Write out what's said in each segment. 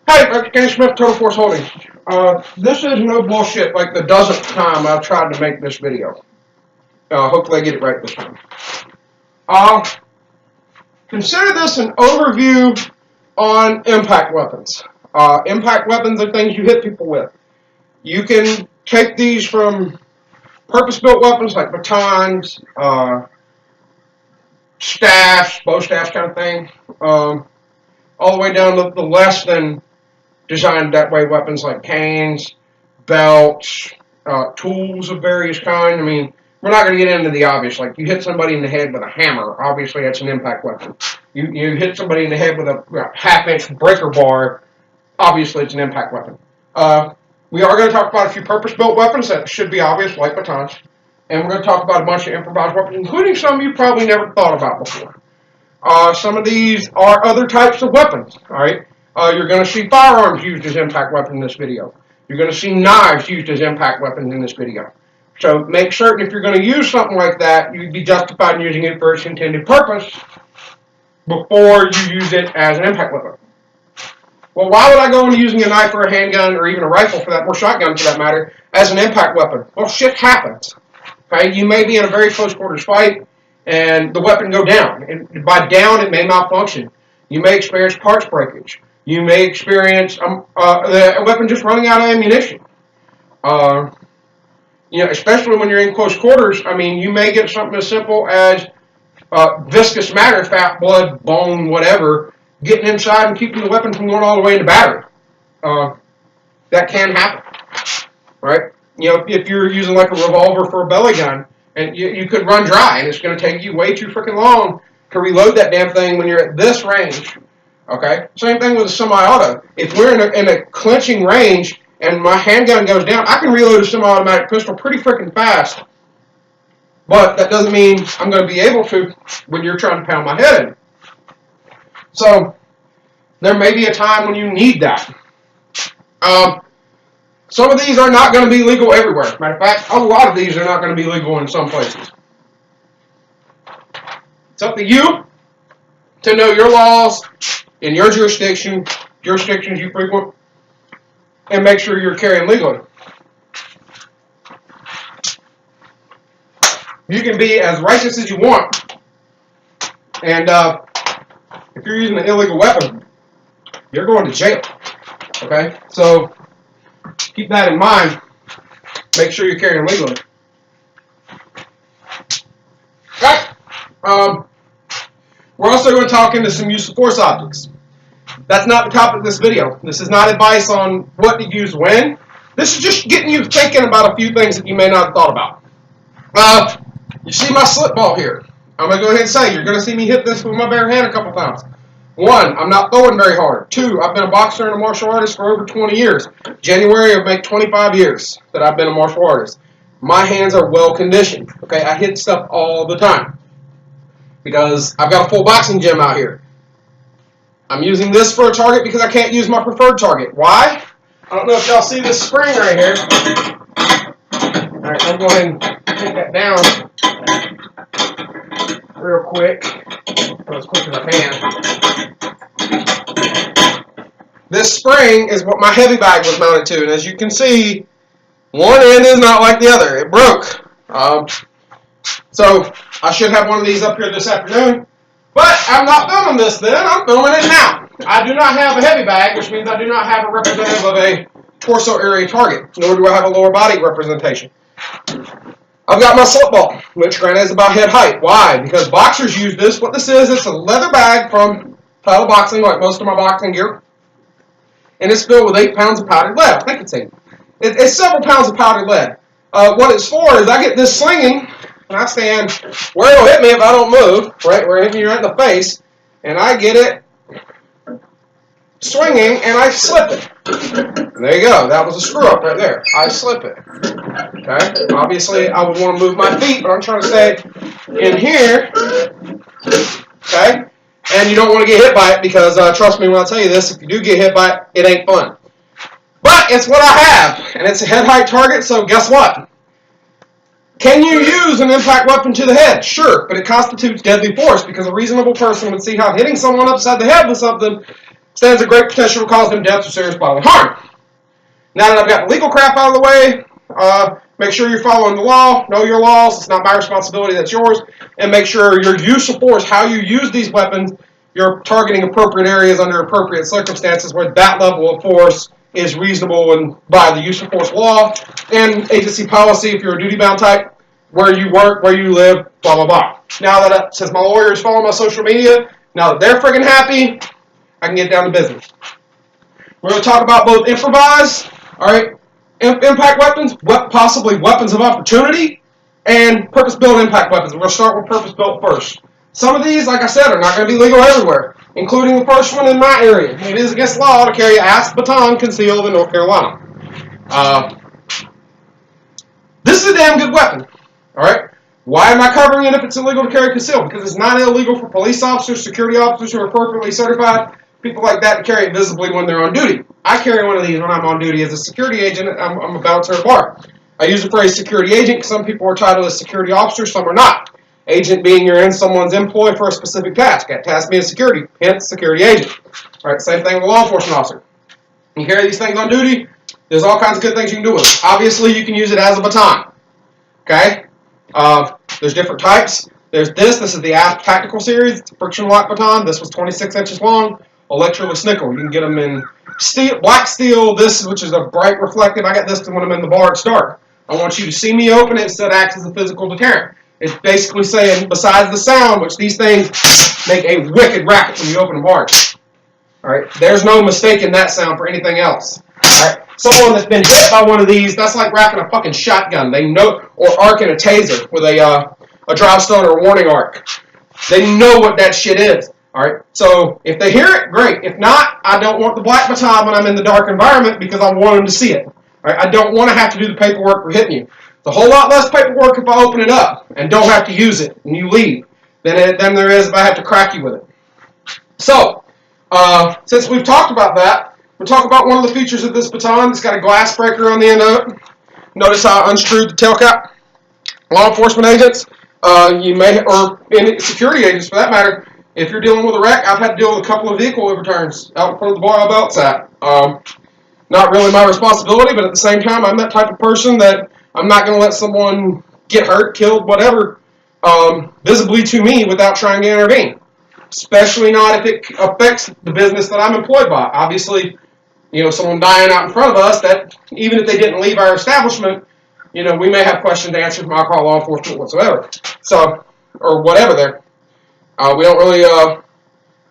Hey, Kenny Smith, Total Force Holdings. This is no bullshit like the dozenth time I've tried to make this video. Hopefully I get it right this time. Consider this an overview on impact weapons. Impact weapons are things you hit people with. You can take these from purpose-built weapons like batons, staffs, bow staffs kind of thing, all the way down to the less than designed that way weapons like canes, belts, tools of various kinds. I mean, we're not going to get into the obvious. Like, you hit somebody in the head with a hammer, obviously that's an impact weapon. You hit somebody in the head with a half-inch breaker bar, obviously it's an impact weapon. We are going to talk about a few purpose-built weapons that should be obvious, like batons. And we're going to talk about a bunch of improvised weapons, including some you probably never thought about before. Some of these are other types of weapons, all right? You're going to see firearms used as impact weapons in this video. You're going to see knives used as impact weapons in this video. So make certain if you're going to use something like that, you'd be justified in using it for its intended purpose before you use it as an impact weapon. Well, why would I go into using a knife or a handgun or even a rifle for that, or shotgun for that matter, as an impact weapon? Well, shit happens. Okay, you may be in a very close quarters fight and the weapon go down. And by down, it may malfunction. You may experience parts breakage. You may experience the weapon just running out of ammunition. Especially when you're in close quarters, I mean, you may get something as simple as viscous matter, fat, blood, bone, whatever, getting inside and keeping the weapon from going all the way into battery. That can happen, right? If you're using like a revolver for a belly gun, and you could run dry, and it's going to take you way too freaking long to reload that damn thing when you're at this range. Okay? Same thing with a semi-auto. If we're in a clinching range and my handgun goes down, I can reload a semi-automatic pistol pretty freaking fast. But that doesn't mean I'm going to be able to when you're trying to pound my head in. So there may be a time when you need that. Some of these are not going to be legal everywhere. Matter of fact, a lot of these are not going to be legal in some places. It's up to you to know your laws in your jurisdictions you frequent, and make sure you're carrying legally. You can be as righteous as you want, and if you're using an illegal weapon, you're going to jail. Okay? So keep that in mind. Make sure you're carrying legally. Okay. We're also going to talk into some use of force objects. That's not the topic of this video. This is not advice on what to use when. This is just getting you thinking about a few things that you may not have thought about. You see my slip ball here. I'm going to go ahead and say, you're going to see me hit this with my bare hand a couple times. 1, I'm not throwing very hard. 2, I've been a boxer and a martial artist for over 20 years. January will make 25 years that I've been a martial artist. My hands are well conditioned. Okay, I hit stuff all the time because I've got a full boxing gym out here. I'm using this for a target because I can't use my preferred target. Why? I don't know if y'all see this spring right here. All right, I'm going to take that down real quick. As quick as I can. This spring is what my heavy bag was mounted to, and as you can see, one end is not like the other. It broke. So I should have one of these up here this afternoon, but I'm not filming this then. I'm filming it now. I do not have a heavy bag, which means I do not have a representative of a torso area target, nor do I have a lower body representation. I've got my slip ball, which granted is about head height. Why? Because boxers use this. What this is, it's a leather bag from Title Boxing, like most of my boxing gear. And it's filled with 8 pounds of powdered lead. I think it's 8. It's several pounds of powdered lead. What it's for is I get this slinging, and I stand where it'll hit me if I don't move, right, where it hit me right in the face, and I get it swinging, and I slip it. And there you go. That was a screw up right there. I slip it. Okay. Obviously, I would want to move my feet, but I'm trying to stay in here. Okay. And you don't want to get hit by it because, trust me when I tell you this, if you do get hit by it, it ain't fun. But it's what I have, and it's a head height target, so guess what? Can you use an impact weapon to the head? Sure, but it constitutes deadly force because a reasonable person would see how hitting someone upside the head with something stands a great potential to cause them death or serious bodily harm. Now that I've got the legal crap out of the way, make sure you're following the law, know your laws, it's not my responsibility, that's yours, and make sure your use of force, how you use these weapons, you're targeting appropriate areas under appropriate circumstances where that level of force is reasonable and by the use of force law and agency policy if you're a duty-bound type, where you work, where you live, blah, blah, blah. Now that, since my lawyers follow my social media, now that they're friggin' happy, I can get down to business. We're going to talk about both improvised, all right, impact weapons, possibly weapons of opportunity, and purpose-built impact weapons. We're going to start with purpose-built first. Some of these, like I said, are not going to be legal everywhere, including the first one in my area. It is against law to carry an ASP baton concealed in North Carolina. This is a damn good weapon, all right? Why am I covering it if it's illegal to carry concealed? Because it's not illegal for police officers, security officers who are appropriately certified, people like that, to carry it visibly when they're on duty. I carry one of these when I'm on duty as a security agent. I'm a bouncer at a bar. I use the phrase security agent because some people are titled as security officers, some are not. Agent being you're in someone's employ for a specific task. That task being security, hence security agent. All right, same thing with a law enforcement officer. You carry these things on duty, there's all kinds of good things you can do with it. Obviously, you can use it as a baton. Okay? There's different types. There's this is the ASP Tactical Series. It's a friction lock baton. This was 26 inches long. Electroless nickel. You can get them in steel, black steel, this, which is a bright reflective. I got this when I'm in the bar at Stark. I want you to see me open it instead of act as a physical deterrent. It's basically saying, besides the sound, which these things make a wicked racket when you open a bar. All right, there's no mistaking that sound for anything else. All right, someone that's been hit by one of these, that's like racking a fucking shotgun. They know, or arcing a taser with a drive stone or a warning arc. They know what that shit is. All right, so if they hear it, great. If not, I don't want the black baton when I'm in the dark environment because I want them to see it. All right, I don't want to have to do the paperwork for hitting you. It's a whole lot less paperwork if I open it up and don't have to use it and you leave than there is if I have to crack you with it. So, since we've talked about that, we'll talk about one of the features of this baton. It's got a glass breaker on the end of it. Notice how I unscrewed the tail cap. Law enforcement agents, you may, or any security agents for that matter, if you're dealing with a wreck, I've had to deal with a couple of vehicle overturns out in front of the bar I belts at. Not really my responsibility, but at the same time, I'm that type of person that I'm not going to let someone get hurt, killed, whatever, visibly to me without trying to intervene. Especially not if it affects the business that I'm employed by. Obviously, you know, someone dying out in front of us, that even if they didn't leave our establishment, you know, we may have questions to answer from our call law enforcement whatsoever. So, or whatever there. We don't really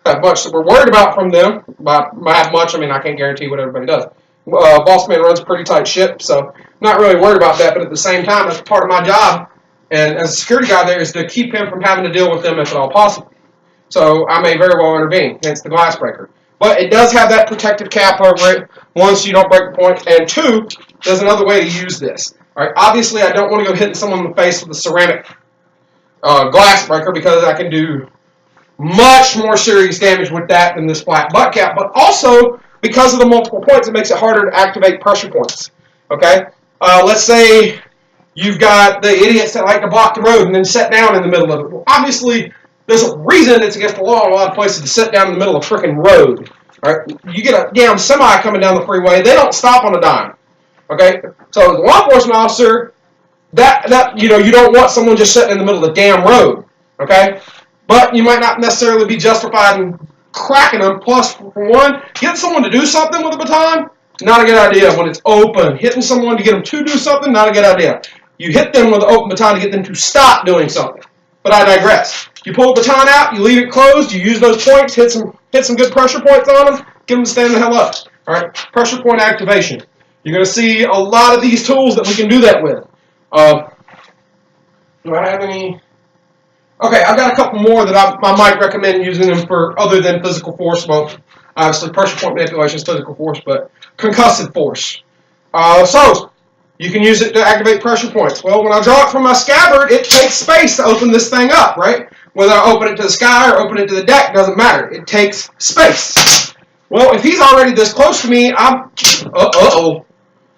have much that we're worried about from them. By have much, I mean, I can't guarantee what everybody does. Boss man runs a pretty tight ship, so not really worried about that. But at the same time, that's part of my job, and as a security guy there, is to keep him from having to deal with them if at all possible. So I may very well intervene, hence the glass breaker. But it does have that protective cap over it, one, so you don't break the point, and two, there's another way to use this. All right, obviously, I don't want to go hitting someone in the face with a ceramic glass breaker because I can do much more serious damage with that than this flat butt cap, but also because of the multiple points, it makes it harder to activate pressure points. Okay, let's say you've got the idiots that like to block the road and then sit down in the middle of it. Well, obviously, there's a reason it's against the law in a lot of places to sit down in the middle of a freaking road. All right, you get a damn semi coming down the freeway, they don't stop on a dime. Okay, so as a law enforcement officer, that you know, you don't want someone just sitting in the middle of the damn road. Okay, but you might not necessarily be justified in cracking them. Plus, for one, getting someone to do something with a baton, not a good idea when it's open. Hitting someone to get them to do something, not a good idea. You hit them with an open baton to get them to stop doing something. But I digress. You pull the baton out, you leave it closed, you use those points, hit some good pressure points on them, get them to stand the hell up. All right, pressure point activation. You're going to see a lot of these tools that we can do that with. Do I have any? Okay, I've got a couple more that I might recommend using them for other than physical force. Well, obviously pressure point manipulation is physical force, but concussive force. So, you can use it to activate pressure points. Well, when I draw it from my scabbard, it takes space to open this thing up, right? Whether I open it to the sky or open it to the deck, doesn't matter. It takes space. Well, if he's already this close to me, I'm... Uh-oh.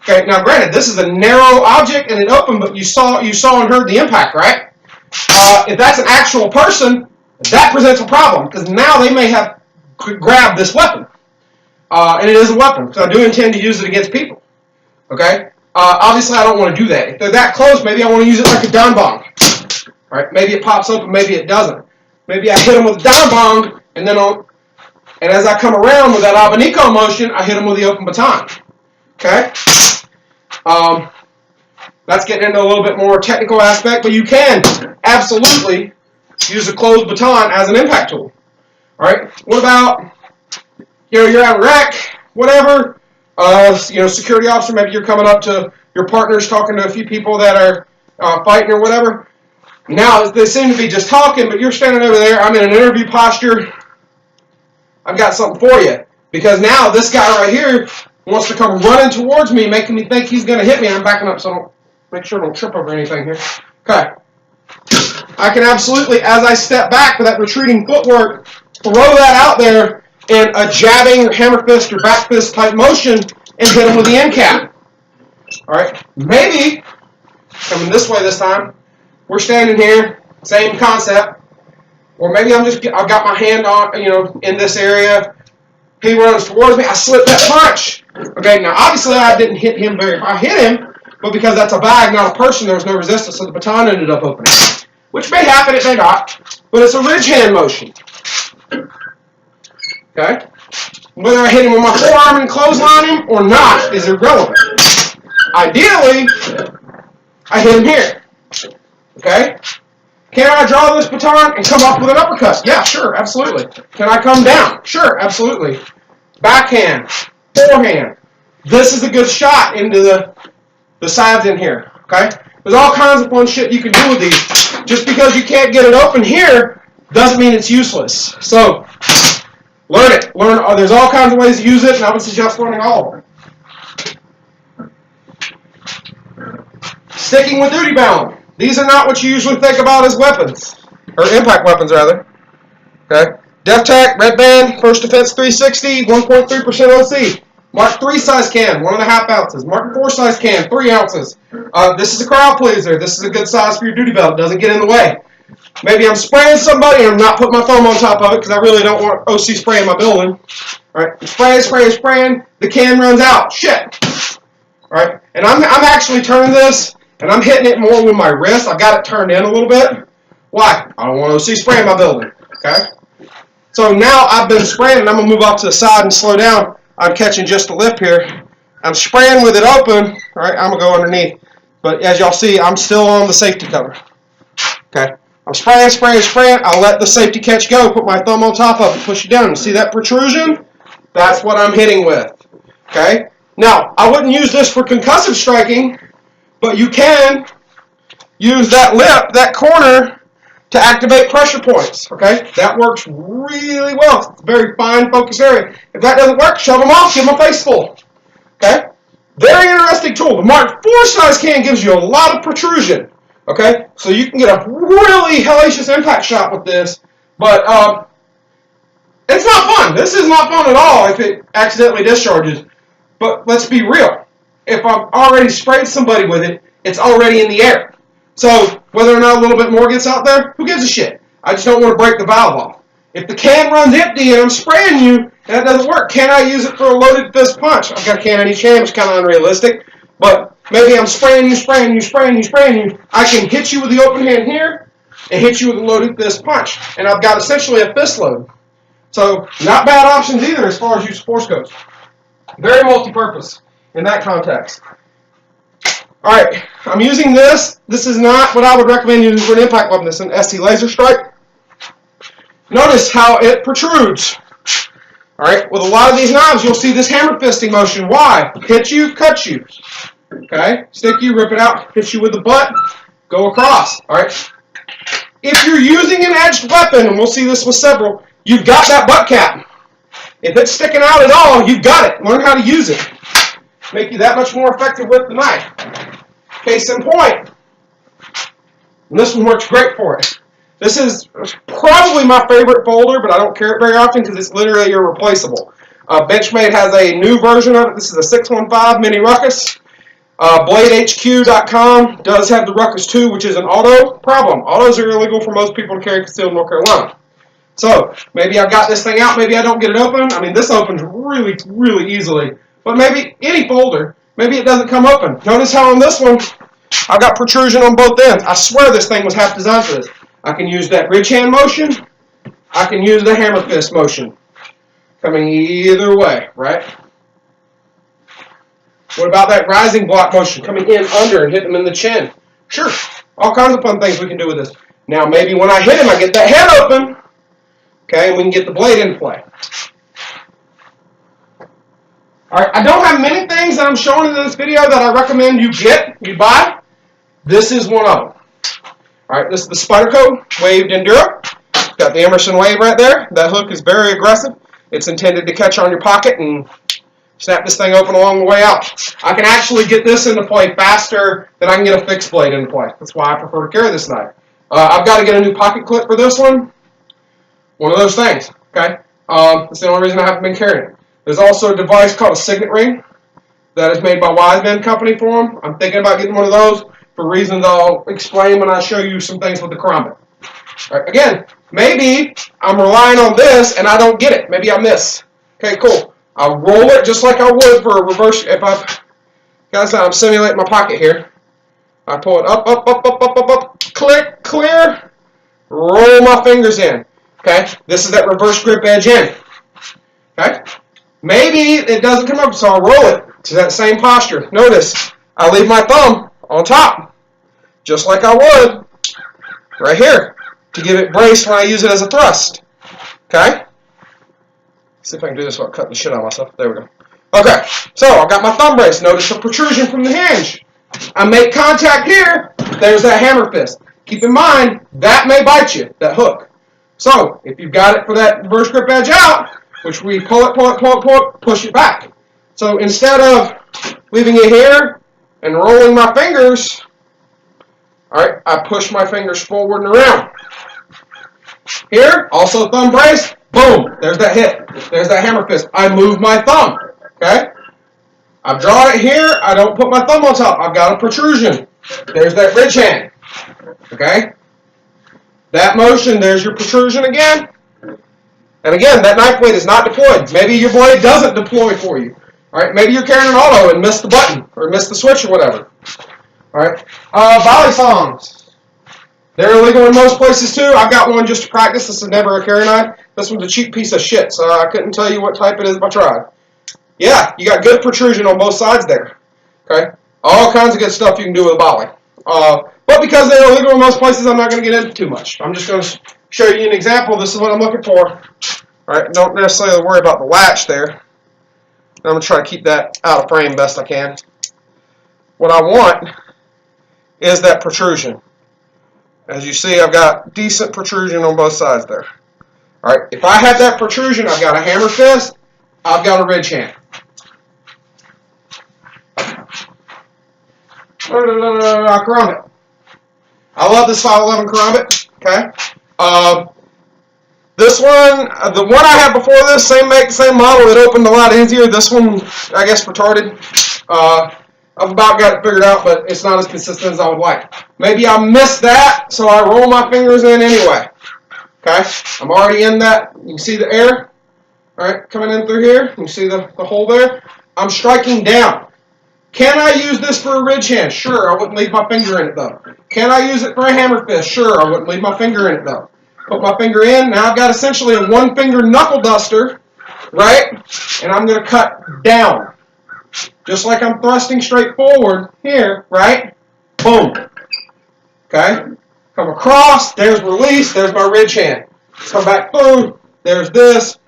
Okay, now granted, this is a narrow object and it opened, but you saw and heard the impact, right? If that's an actual person, that presents a problem because now they may have grabbed this weapon. and it is a weapon, because I do intend to use it against people. Okay? Obviously, I don't want to do that. If they're that close, maybe I want to use it like a dime bomb. All right? Maybe it pops up, and maybe it doesn't. Maybe I hit them with a dime bomb, and then and as I come around with that abanico motion, I hit them with the open baton. Okay? That's getting into a little bit more technical aspect, but you can absolutely use a closed baton as an impact tool. All right? What about, you're at a wreck, whatever, security officer, maybe you're coming up to your partners talking to a few people that are fighting or whatever. Now, they seem to be just talking, but you're standing over there, I'm in an interview posture, I've got something for you. Because now this guy right here wants to come running towards me, making me think he's going to hit me. I'm backing up so I don't make sure I don't trip over anything here. Okay. I can absolutely, as I step back with that retreating footwork, throw that out there in a jabbing, hammer fist, or back fist type motion and hit him with the end cap. All right. Maybe, coming this way this time, we're standing here, same concept. Or maybe I've got my hand on, in this area. He runs towards me. I slip that punch. Okay, now obviously I didn't hit him I hit him, but because that's a bag, not a person, there was no resistance, so the baton ended up opening. Which may happen, it may not, but it's a ridge hand motion. Okay? Whether I hit him with my forearm and clothesline him or not is irrelevant. Ideally, I hit him here. Okay? Can I draw this baton and come up with an uppercut? Yeah, sure, absolutely. Can I come down? Sure, absolutely. Backhand, forehand. This is a good shot into the sides in here, okay? There's all kinds of fun shit you can do with these. Just because you can't get it open here doesn't mean it's useless. So, learn it. There's all kinds of ways to use it, and I would suggest learning all of them. Sticking with duty bound. These are not what you usually think about as weapons, or impact weapons rather. Okay, DefTec, red band, first defense 360, 1.3% OC. Mark 3 size can, 1.5 ounces. Mark 4 size can, 3 ounces. This is a crowd pleaser. This is a good size for your duty belt. It doesn't get in the way. Maybe I'm spraying somebody and I'm not putting my thumb on top of it because I really don't want OC spray in my building. All right, spraying. The can runs out. Shit. All right, and I'm actually turning this. And I'm hitting it more with my wrist. I've got it turned in a little bit. Why? I don't want to see spray in my building. Okay? So now I've been spraying, and I'm going to move off to the side and slow down. I'm catching just the lip here. I'm spraying with it open. All right? I'm going to go underneath. But as y'all see, I'm still on the safety cover. Okay? I'm spraying. I'll let the safety catch go. Put my thumb on top of it. Push it down. See that protrusion? That's what I'm hitting with. Okay? Now, I wouldn't use this for concussive striking. But you can use that lip, that corner, to activate pressure points, okay? That works really well. It's a very fine focus area. If that doesn't work, shove them off, give them a face full, okay? Very interesting tool. The Mark 4 size can gives you a lot of protrusion, okay? So you can get a really hellacious impact shot with this, but it's not fun. This is not fun at all if it accidentally discharges. But let's be real. If I've already sprayed somebody with it, it's already in the air. So whether or not a little bit more gets out there, who gives a shit? I just don't want to break the valve off. If the can runs empty and I'm spraying you and that doesn't work, can I use it for a loaded fist punch? I've got a can in each hand, it's kind of unrealistic. But maybe I'm spraying you. I can hit you with the open hand here and hit you with a loaded fist punch. And I've got essentially a fist load. So not bad options either as far as use of force goes. Very multi-purpose in that context. Alright, I'm using this. This is not what I would recommend using for an impact weapon. This is an ST laser strike. Notice how it protrudes. Alright, with a lot of these knives, you'll see this hammer fisting motion. Why? Hit you, cut you. Okay? Stick you, rip it out, hit you with the butt, go across. Alright? If you're using an edged weapon, and we'll see this with several, you've got that butt cap. If it's sticking out at all, you've got it. Learn how to use it. Make you that much more effective with the knife. Case in point. And this one works great for it. This is probably my favorite folder, but I don't carry it very often because it's literally irreplaceable. Benchmade has a new version of it. This is a 615 Mini Ruckus. BladeHQ.com does have the Ruckus 2, which is an auto problem. Autos are illegal for most people to carry concealed in North Carolina. So maybe I've got this thing out, maybe I don't get it open. I mean, this opens really, really easily. But maybe any folder, maybe it doesn't come open. Notice how on this one, I've got protrusion on both ends. I swear this thing was half designed for this. I can use that ridge hand motion. I can use the hammer fist motion. Coming either way, right? What about that rising block motion? Coming in under and hitting him in the chin. Sure, all kinds of fun things we can do with this. Now maybe when I hit him, I get that head open. Okay, and we can get the blade into play. All right, I don't have many things that I'm showing in this video that I recommend you buy. This is one of them. All right, this is the Spyderco waved Endura. Got the Emerson wave right there. That hook is very aggressive. It's intended to catch on your pocket and snap this thing open along the way out. I can actually get this into play faster than I can get a fixed blade into play. That's why I prefer to carry this knife. I've got to get a new pocket clip for this one. One of those things, okay? That's the only reason I haven't been carrying it. There's also a device called a signet ring that is made by Wiseman Company for them. I'm thinking about getting one of those for reasons I'll explain when I show you some things with the Canemasters. All right, again, maybe I'm relying on this and I don't get it. Maybe I miss. Okay, cool. I'll roll it just like I would for a reverse. If I'm simulating my pocket here. I pull it up, up, up, up, up, up, up, click, clear, roll my fingers in. Okay, this is that reverse grip edge in. Okay, maybe it doesn't come up, so I'll roll it to that same posture. Notice, I leave my thumb on top, just like I would right here, to give it brace when I use it as a thrust. Okay, see if I can do this without cutting the shit out of myself. There we go. Okay, so I've got my thumb brace. Notice the protrusion from the hinge. I make contact here, there's that hammer fist. Keep in mind, that may bite you, that hook. So, if you've got it for that reverse grip edge out, which we pull it, push it back. So, instead of leaving it here and rolling my fingers, alright, I push my fingers forward and around. Here, also thumb brace, boom, there's that hit. There's that hammer fist. I move my thumb, okay? I've drawn it here, I don't put my thumb on top, I've got a protrusion. There's that ridge hand, okay? That motion, there's your protrusion again. And again, that knife blade is not deployed. Maybe your blade doesn't deploy for you. All right, maybe you're carrying an auto and missed the button or missed the switch or whatever. All right, volley songs. They're illegal in most places too. I've got one just to practice. This is never a carry knife. This one's a cheap piece of shit, so I couldn't tell you what type it is if I tried. Yeah, you got good protrusion on both sides there. Okay, all kinds of good stuff you can do with a volley. But because they're illegal in most places, I'm not going to get into too much. I'm just going to show you an example. This is what I'm looking for. All right, don't necessarily worry about the latch there. I'm going to try to keep that out of frame best I can. What I want is that protrusion. As you see, I've got decent protrusion on both sides there. All right, if I have that protrusion, I've got a hammer fist, I've got a ridge hand. Canemasters. I love this 511 Canemasters. Okay. This one, the one I had before this, same make, same model, it opened a lot easier. This one, I guess, retarded. I've about got it figured out, but it's not as consistent as I would like. Maybe I missed that, so I roll my fingers in anyway. Okay. I'm already in that. You can see the air. All right, coming in through here. You can see the hole there. I'm striking down. Can I use this for a ridge hand? Sure, I wouldn't leave my finger in it though. Can I use it for a hammer fist? Sure, I wouldn't leave my finger in it though. Put my finger in. Now I've got essentially a one finger knuckle duster, right? And I'm going to cut down. Just like I'm thrusting straight forward here, right? Boom. Okay? Come across, there's release, there's my ridge hand. Come back through, there's this.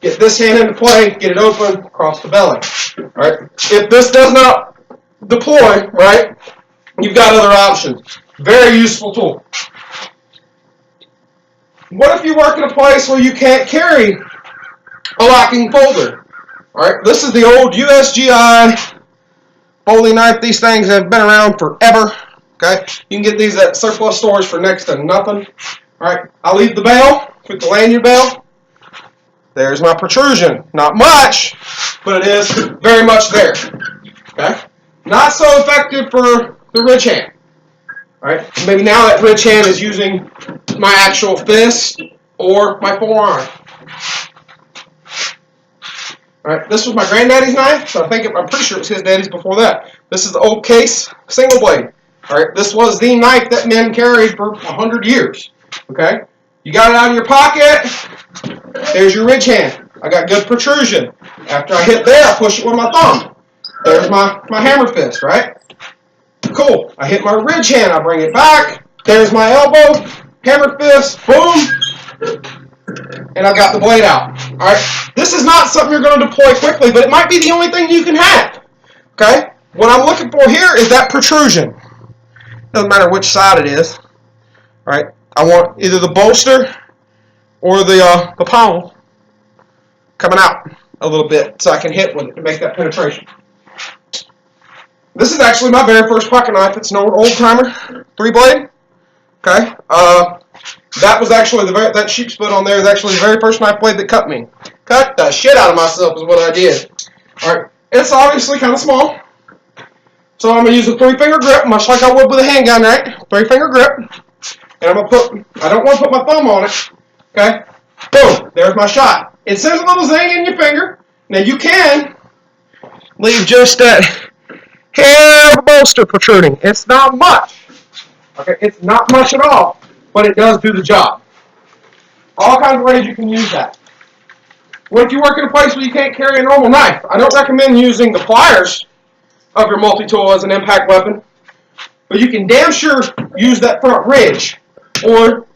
Get this hand into play, get it open, across the belly. Right? If this does not deploy, right, you've got other options. Very useful tool. What if you work in a place where you can't carry a locking folder? All right, this is the old USGI Foley knife. These things have been around forever. Okay, you can get these at surplus stores for next to nothing. All right, I'll leave the bail with the lanyard bail. There's my protrusion. Not much, but it is very much there. Okay? Not so effective for the ridge hand. All right? Maybe now that ridge hand is using my actual fist or my forearm. Alright, this was my granddaddy's knife, so I'm pretty sure it was his daddy's before that. This is the old case single blade. Alright, this was the knife that men carried for 100 years. Okay? You got it out of your pocket, there's your ridge hand. I got good protrusion. After I hit there, I push it with my thumb. There's my hammer fist, right? Cool. I hit my ridge hand, I bring it back. There's my elbow, hammer fist, boom. And I've got the blade out. Alright? This is not something you're going to deploy quickly, but it might be the only thing you can have. Okay? What I'm looking for here is that protrusion. Doesn't matter which side it is. Alright? I want either the bolster or the pommel coming out a little bit so I can hit with it to make that penetration. This is actually my very first pocket knife. It's an old timer, 3-blade. Okay? That was actually that sheep's foot on there is actually the very first knife blade that cut me. Cut the shit out of myself is what I did. Alright, it's obviously kind of small. So I'm going to use a 3-finger grip, much like I would with a handgun, right? 3-finger grip. And I'm going to I don't want to put my thumb on it. Okay? Boom, there's my shot. It sends a little zing in your finger. Now you can leave just that hair of a bolster protruding. It's not much. Okay, it's not much at all, but it does do the job. All kinds of ways you can use that. What if you work in a place where you can't carry a normal knife? I don't recommend using the pliers of your multi-tool as an impact weapon, but you can damn sure use that front ridge or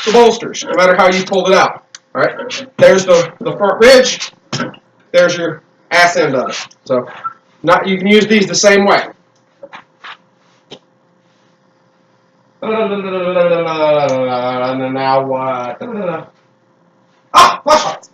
the bolsters, no matter how you pulled it out. All right, there's the front ridge. There's your ass end of it. So, you can use these the same way. Now what? Flashlights.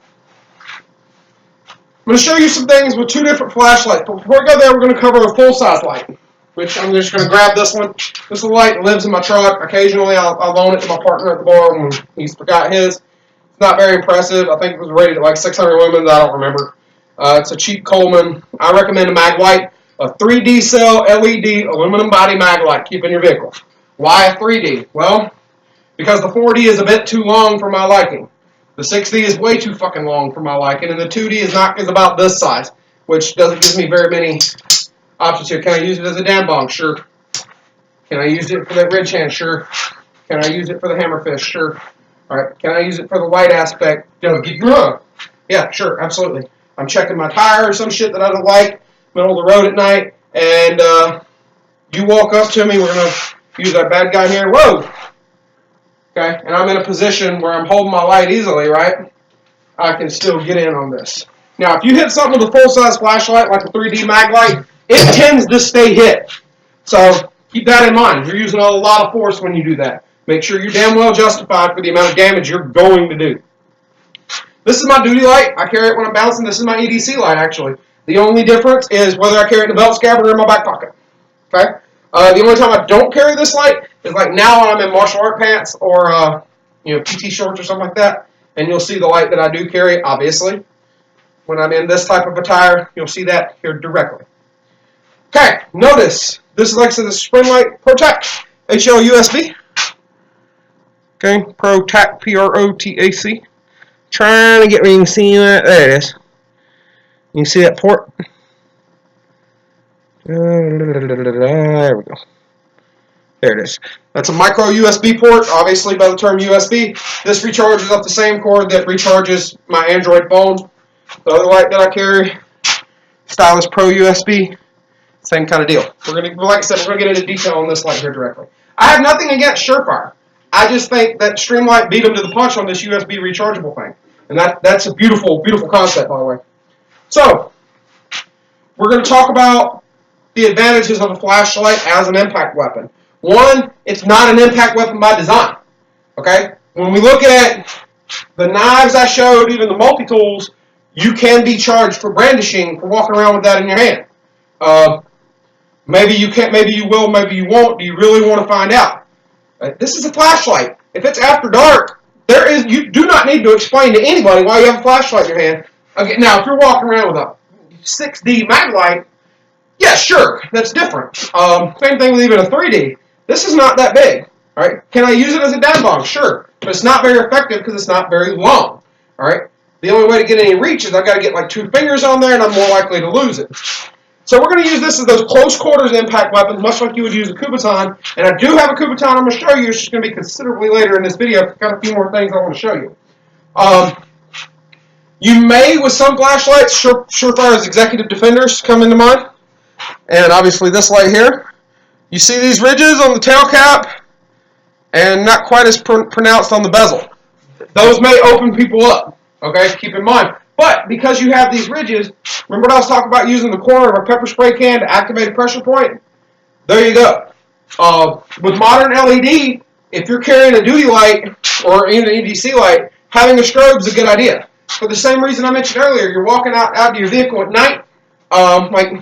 I'm going to show you some things with 2 different flashlights. But before we go there, we're going to cover a full-size light, which I'm just going to grab this one. This light lives in my truck. Occasionally, I'll loan it to my partner at the bar when he's forgot his. It's not very impressive. I think it was rated at like 600 lumens. I don't remember. It's a cheap Coleman. I recommend a mag light, a 3D cell LED aluminum body mag light. Keep in your vehicle. Why a 3D? Well, because the 4D is a bit too long for my liking. The 6D is way too fucking long for my liking, and the 2D is about this size, which doesn't give me very many options here. Can I use it as a dam bong? Sure. Can I use it for that ridge hand? Sure. Can I use it for the hammer fist? Sure. All right. Can I use it for the light aspect? Yeah, sure, absolutely. I'm checking my tire or some shit that I don't like, middle of the road at night, and you walk up to me, we're going to use that bad guy here. Whoa! Okay, and I'm in a position where I'm holding my light easily, right? I can still get in on this. Now, if you hit something with a full-size flashlight, like a 3D mag light, it tends to stay hit. So keep that in mind. You're using a lot of force when you do that. Make sure you're damn well justified for the amount of damage you're going to do. This is my duty light. I carry it when I'm bouncing. This is my EDC light, actually. The only difference is whether I carry it in a belt scabbard or in my back pocket. Okay? The only time I don't carry this light is like now when I'm in martial art pants or PT shorts or something like that, and you'll see the light that I do carry, obviously. When I'm in this type of attire, you'll see that here directly. Okay, notice, this is like I said, the spring light ProTac HL USB. Okay, ProTac, P-R-O-T-A-C. Trying to get me, you can see that, there it is. You can see that port? There we go. There it is. That's a micro USB port, obviously by the term USB. This recharges off the same cord that recharges my Android phone. The other light that I carry, Stylus Pro USB, same kind of deal. We're gonna, like I said, we're gonna get into detail on this light here directly. I have nothing against Surefire. I just think that Streamlight beat them to the punch on this USB rechargeable thing, and that's a beautiful, beautiful concept, by the way. So we're going to talk about the advantages of a flashlight as an impact weapon. One, it's not an impact weapon by design. Okay? When we look at the knives I showed, even the multi-tools, you can be charged for brandishing, for walking around with that in your hand. Maybe you can't, maybe you will, maybe you won't. Do you really want to find out? This is a flashlight. If it's after dark, you do not need to explain to anybody why you have a flashlight in your hand. Okay, now, if you're walking around with a 6D mag light, yeah, sure, that's different. Same thing with even a 3D. This is not that big. All right, can I use it as a down bong? Sure. but it's not very effective because it's not very long. All right. The only way to get any reach is I've got to get like 2 fingers on there, and I'm more likely to lose it. So we're going to use this as those close quarters impact weapons, much like you would use a Kubotan. And I do have a Kubotan I'm going to show you. It's just going to be considerably later in this video. I've got a few more things I want to show you. You may, with some flashlights, Surefire's Executive Defenders come into mind. And obviously this light here. You see these ridges on the tail cap, and not quite as pronounced on the bezel. Those may open people up, okay? Keep in mind. But because you have these ridges, remember what I was talking about using the corner of a pepper spray can to activate a pressure point? There you go. With modern LED, if you're carrying a duty light or even an EDC light, having a strobe is a good idea. For the same reason I mentioned earlier, you're walking out to your vehicle at night. Like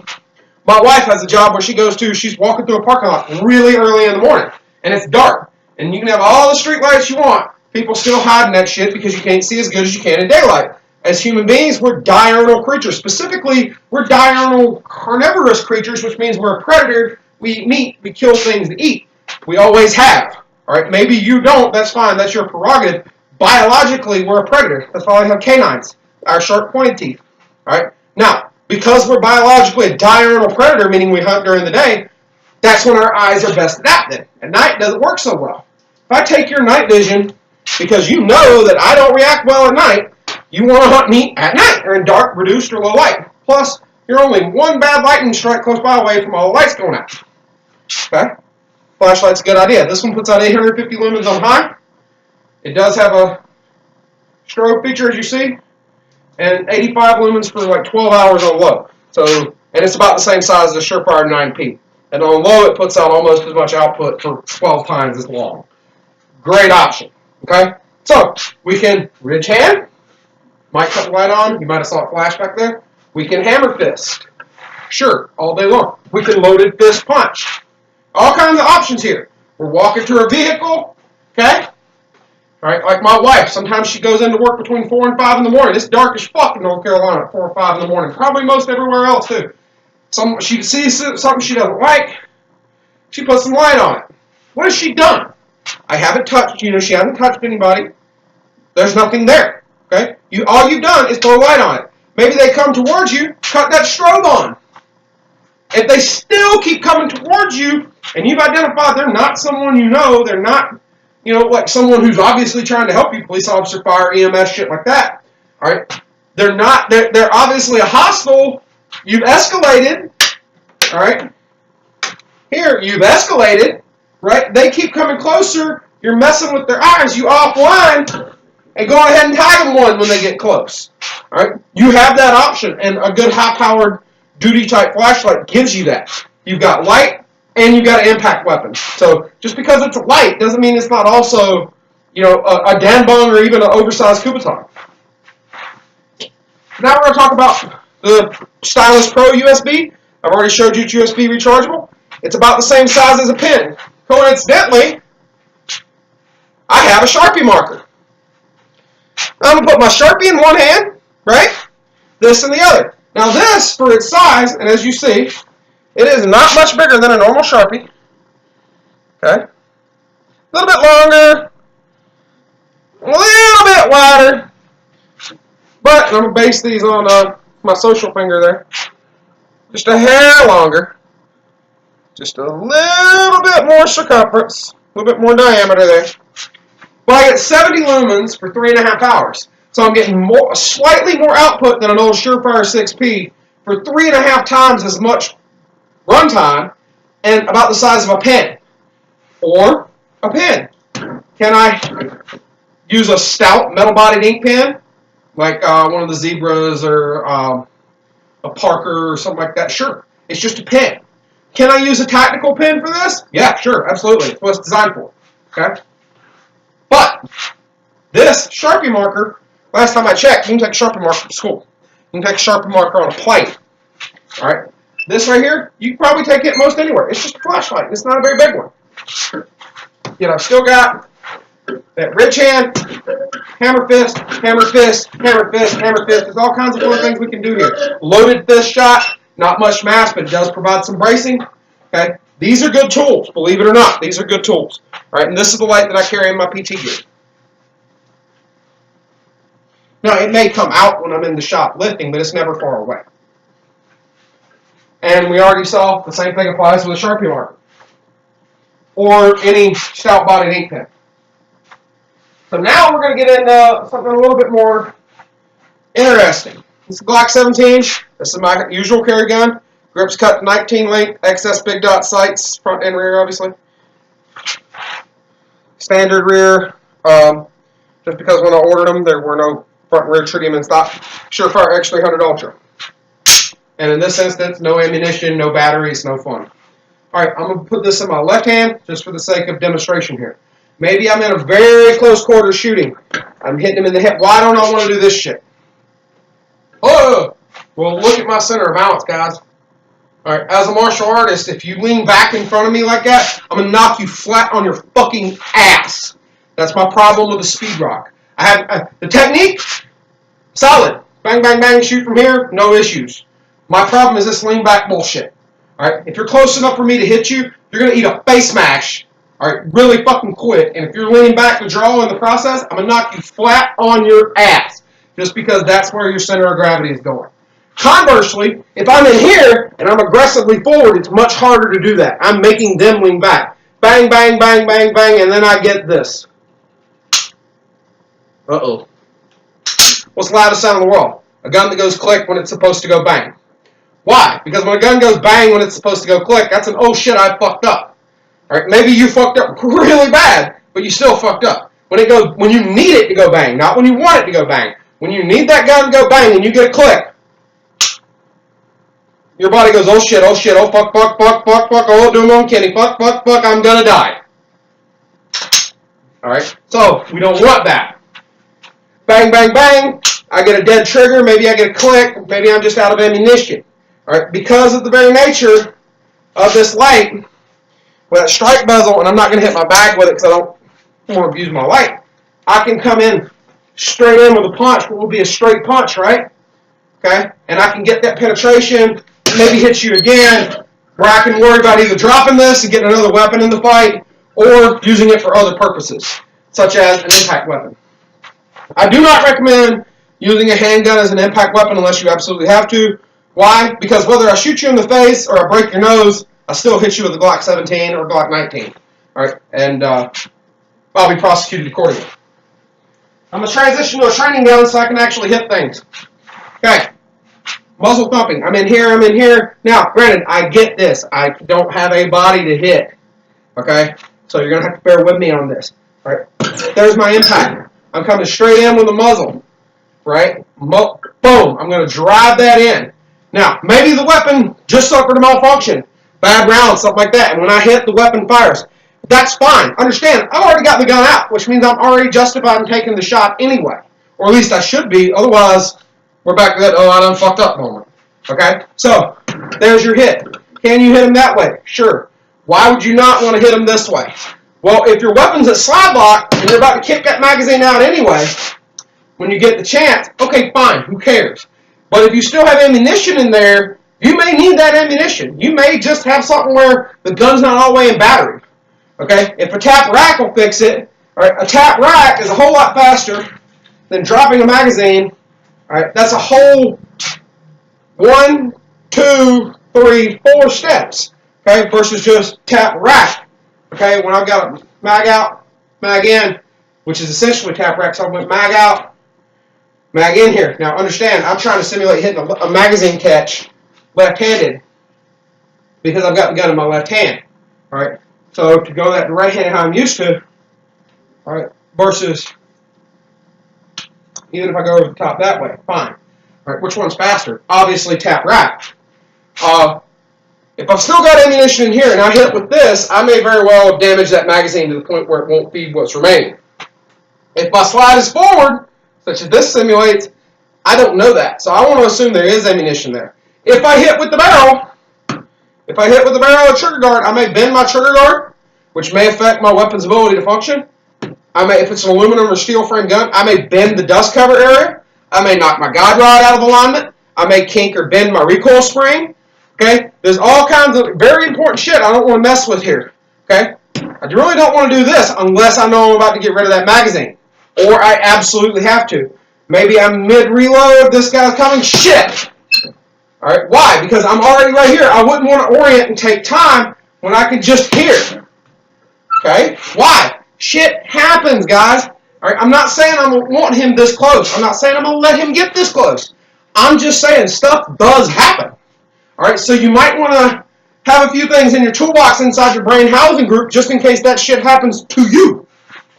my wife has a job where she goes to, she's walking through a parking lot really early in the morning, and it's dark. And you can have all the street lights you want. People still hiding that shit because you can't see as good as you can in daylight. As human beings, we're diurnal creatures. Specifically, we're diurnal carnivorous creatures, which means we're a predator. We eat meat. We kill things to eat. We always have. All right, maybe you don't. That's fine. That's your prerogative. Biologically, we're a predator. That's why we have canines, our sharp pointed teeth. All right. Now, because we're biologically a diurnal predator, meaning we hunt during the day, that's when our eyes are best adapted. At night, it doesn't work so well. If I take your night vision, because you know that I don't react well at night, you want to hunt me at night or in dark, reduced, or low light. Plus, you're only one bad lightning strike close by away from all the lights going out. Okay? Flashlight's a good idea. This one puts out 850 lumens on high. It does have a strobe feature, as you see, and 85 lumens for like 12 hours on low. So, and it's about the same size as a Surefire 9P. And on low, it puts out almost as much output for 12 times as long. Great option. Okay? So, we can ridge hand. Might cut the light on. You might have saw it flash back there. We can hammer fist. Sure, all day long. We can loaded fist punch. All kinds of options here. We're walking to our vehicle. Okay? All right, like my wife. Sometimes she goes into work between 4 and 5 in the morning. It's dark as fuck in North Carolina at 4 or 5 in the morning. Probably most everywhere else, too. She sees something she doesn't like. She puts some light on it. What has she done? I haven't touched, she hasn't touched anybody. There's nothing there. Okay? All you've done is throw light on it. Maybe they come towards you, cut that strobe on. If they still keep coming towards you, and you've identified they're not someone you know, they're not, like someone who's obviously trying to help you, police officer, fire, EMS, shit like that. All right? They're obviously a hostile. You've escalated. All right? Here, you've escalated. Right? They keep coming closer. You're messing with their eyes. You offline. And go ahead and tag them one when they get close. All right? You have that option, and a good high-powered duty-type flashlight gives you that. You've got light, and you've got an impact weapon. So just because it's light doesn't mean it's not also, a Danbong or even an oversized Kubotan. Now we're going to talk about the Stylus Pro USB. I've already showed you it's USB rechargeable. It's about the same size as a pen. Coincidentally, I have a Sharpie marker. I'm going to put my Sharpie in one hand, right? This in the other. Now this, for its size, and as you see, it is not much bigger than a normal Sharpie. Okay? A little bit longer. A little bit wider. But I'm going to base these on my social finger there. Just a hair longer. Just a little bit more circumference. A little bit more diameter there. But I get 70 lumens for 3.5 hours. So I'm getting slightly more output than an old Surefire 6P for 3.5 times as much runtime and about the size of a pen. Or a pen. Can I use a stout metal-bodied ink pen? Like one of the Zebras or a Parker or something like that? Sure. It's just a pen. Can I use a tactical pen for this? Yeah, sure. Absolutely. It's what it's designed for. Okay? But this Sharpie marker, last time I checked, you can take a Sharpie marker to school. You can take a Sharpie marker on a plane. All right? This right here, you can probably take it most anywhere. It's just a flashlight. It's not a very big one. I've still got that ridge hand, hammer fist, hammer fist, hammer fist, hammer fist. There's all kinds of cool things we can do here. Loaded fist shot, not much mass, but it does provide some bracing. Okay? These are good tools, believe it or not. These are good tools. All right? And this is the light that I carry in my PT gear. Now, it may come out when I'm in the shop lifting, but it's never far away. And we already saw the same thing applies with a Sharpie marker or any stout-bodied ink pen. So now we're going to get into something a little bit more interesting. This is a Glock 17. This is my usual carry gun. Grips cut 19 length, excess big dot sights, front and rear, obviously. Standard rear. Just because when I ordered them, there were no front and rear tritium in stock. Surefire X300 Ultra. And in this instance, no ammunition, no batteries, no fun. All right, I'm going to put this in my left hand just for the sake of demonstration here. Maybe I'm in a very close quarter shooting. I'm hitting him in the hip. Why don't I want to do this shit? Oh, well, look at my center of balance, guys. All right, as a martial artist, if you lean back in front of me like that, I'm going to knock you flat on your fucking ass. That's my problem with the speed rock. I have the technique, solid. Bang, bang, bang, shoot from here, no issues. My problem is this lean back bullshit. All right, if you're close enough for me to hit you, you're going to eat a face smash. All right, really fucking quick. And if you're leaning back to draw in the process, I'm going to knock you flat on your ass just because that's where your center of gravity is going. Conversely, if I'm in here and I'm aggressively forward, it's much harder to do that. I'm making them lean back. Bang, bang, bang, bang, bang, and then I get this. Uh-oh. What's the loudest sound in the world? A gun that goes click when it's supposed to go bang. Why? Because when a gun goes bang when it's supposed to go click, that's an oh shit, I fucked up. All right, maybe you fucked up really bad, but you still fucked up. When it goes, when you need it to go bang, not when you want it to go bang. When you need that gun to go bang and you get a click, your body goes, oh shit, oh fuck, fuck, fuck, fuck, fuck, oh, do my own Kenny, fuck, fuck, fuck, I'm gonna die. All right, so we don't want that. Bang, bang, bang, I get a dead trigger, maybe I get a click, maybe I'm just out of ammunition. All right, because of the very nature of this light, with that strike bezel, and I'm not going to hit my bag with it because I don't want to abuse my light, I can come in straight in with a punch, what will be a straight punch, right? Okay, and I can get that penetration, maybe hit you again, where I can worry about either dropping this and getting another weapon in the fight, or using it for other purposes, such as an impact weapon. I do not recommend using a handgun as an impact weapon unless you absolutely have to. Why? Because whether I shoot you in the face or I break your nose, I still hit you with a Glock 17 or Glock 19. All right, and I'll be prosecuted accordingly. I'm going to transition to a training gun so I can actually hit things. Okay, muzzle thumping. I'm in here, I'm in here. Now, granted, I get this. I don't have a body to hit. Okay, so you're going to have to bear with me on this. All right, there's my impact. I'm coming straight in with the muzzle. Right? Boom. I'm going to drive that in. Now, maybe the weapon just suffered a malfunction. Bad round, something like that. And when I hit, the weapon fires. That's fine. Understand, I've already got the gun out, which means I'm already justified in taking the shot anyway. Or at least I should be. Otherwise, we're back to that, oh, I done fucked up moment. Okay? So, there's your hit. Can you hit him that way? Sure. Why would you not want to hit him this way? Well, if your weapon's at slide lock and you're about to kick that magazine out anyway, when you get the chance, okay, fine, who cares? But if you still have ammunition in there, you may need that ammunition. You may just have something where the gun's not all the way in battery. Okay? If a tap rack will fix it, all right, a tap rack is a whole lot faster than dropping a magazine. All right, that's a whole 1, 2, 3, 4 steps. Okay, versus just tap rack. Okay, when I've got a mag out, mag in, which is essentially tap rack, so I went mag out, mag in here. Now understand, I'm trying to simulate hitting a magazine catch left-handed because I've got the gun in my left hand. All right, so to go that right hand how I'm used to, all right, versus even if I go over the top that way, fine. All right, which one's faster? Obviously tap rack. If I've still got ammunition in here and I hit with this, I may very well damage that magazine to the point where it won't feed what's remaining. If my slide is forward, such as this simulates, I don't know that. So I want to assume there is ammunition there. If I hit with the barrel, of trigger guard, I may bend my trigger guard, which may affect my weapon's ability to function. If it's an aluminum or steel frame gun, I may bend the dust cover area. I may knock my guide rod out of alignment. I may kink or bend my recoil spring. Okay, there's all kinds of very important shit I don't want to mess with here. Okay, I really don't want to do this unless I know I'm about to get rid of that magazine, or I absolutely have to. Maybe I'm mid-reload, this guy's coming, shit! Alright, why? Because I'm already right here. I wouldn't want to orient and take time when I could just hear. Okay? Why? Shit happens, guys. Alright, I'm not saying I want him this close. I'm not saying I'm going to let him get this close. I'm just saying stuff does happen. Alright, so you might want to have a few things in your toolbox inside your brain housing group just in case that shit happens to you.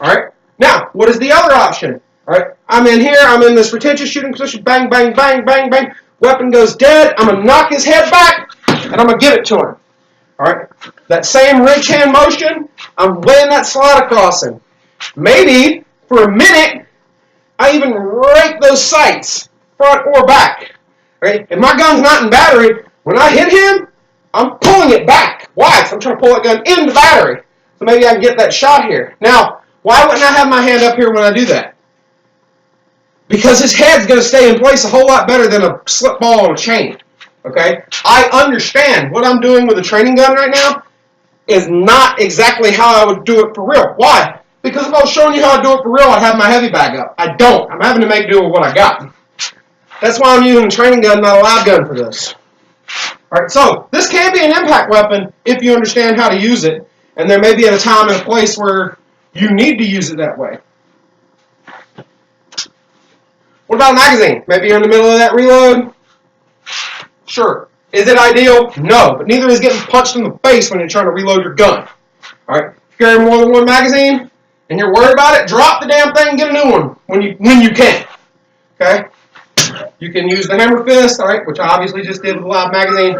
Alright? Now, what is the other option? Alright, I'm in here, I'm in this retention shooting position, bang, bang, bang, bang, bang. Weapon goes dead, I'm going to knock his head back, and I'm going to give it to him. Alright, that same ridge hand motion, I'm laying that slide across him. Maybe, for a minute, I even rake those sights, front or back. Alright, if my gun's not in battery, when I hit him, I'm pulling it back. Why? Because I'm trying to pull that gun into battery. So maybe I can get that shot here. Now, why wouldn't I have my hand up here when I do that? Because his head's going to stay in place a whole lot better than a slip ball on a chain. Okay? I understand what I'm doing with a training gun right now is not exactly how I would do it for real. Why? Because if I was showing you how I do it for real, I'd have my heavy bag up. I don't. I'm having to make do with what I got. That's why I'm using a training gun, not a live gun for this. Alright, so this can be an impact weapon if you understand how to use it. And there may be at a time and a place where you need to use it that way. What about a magazine? Maybe you're in the middle of that reload? Sure. Is it ideal? No. But neither is getting punched in the face when you're trying to reload your gun. Alright? If you carry more than one magazine and you're worried about it, drop the damn thing and get a new one when you can. Okay? You can use the hammer fist, alright, which I obviously just did with a live magazine.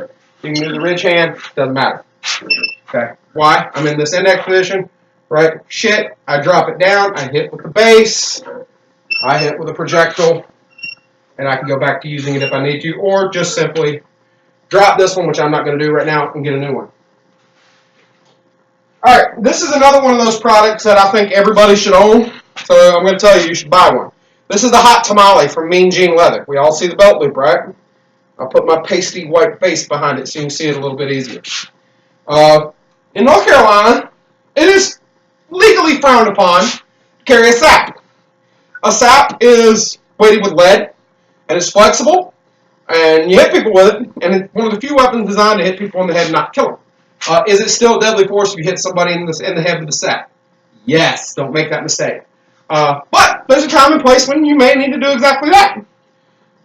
You can use the ridge hand, doesn't matter. Okay. Why? I'm in this index position, right? Shit, I drop it down, I hit with the base, I hit with a projectile, and I can go back to using it if I need to, or just simply drop this one, which I'm not going to do right now, and get a new one. Alright, this is another one of those products that I think everybody should own, so I'm going to tell you, you should buy one. This is the hot Tamale from Mean Gene Leather. We all see the belt loop, right? I'll put my pasty white face behind it so you can see it a little bit easier. In North Carolina, it is legally frowned upon to carry a sap. A sap is weighted with lead, and it's flexible, and you hit people with it, and it's one of the few weapons designed to hit people in the head and not kill them. Is it still deadly force if you hit somebody in the head with a sap? Yes, don't make that mistake. But there's a time and place when you may need to do exactly that.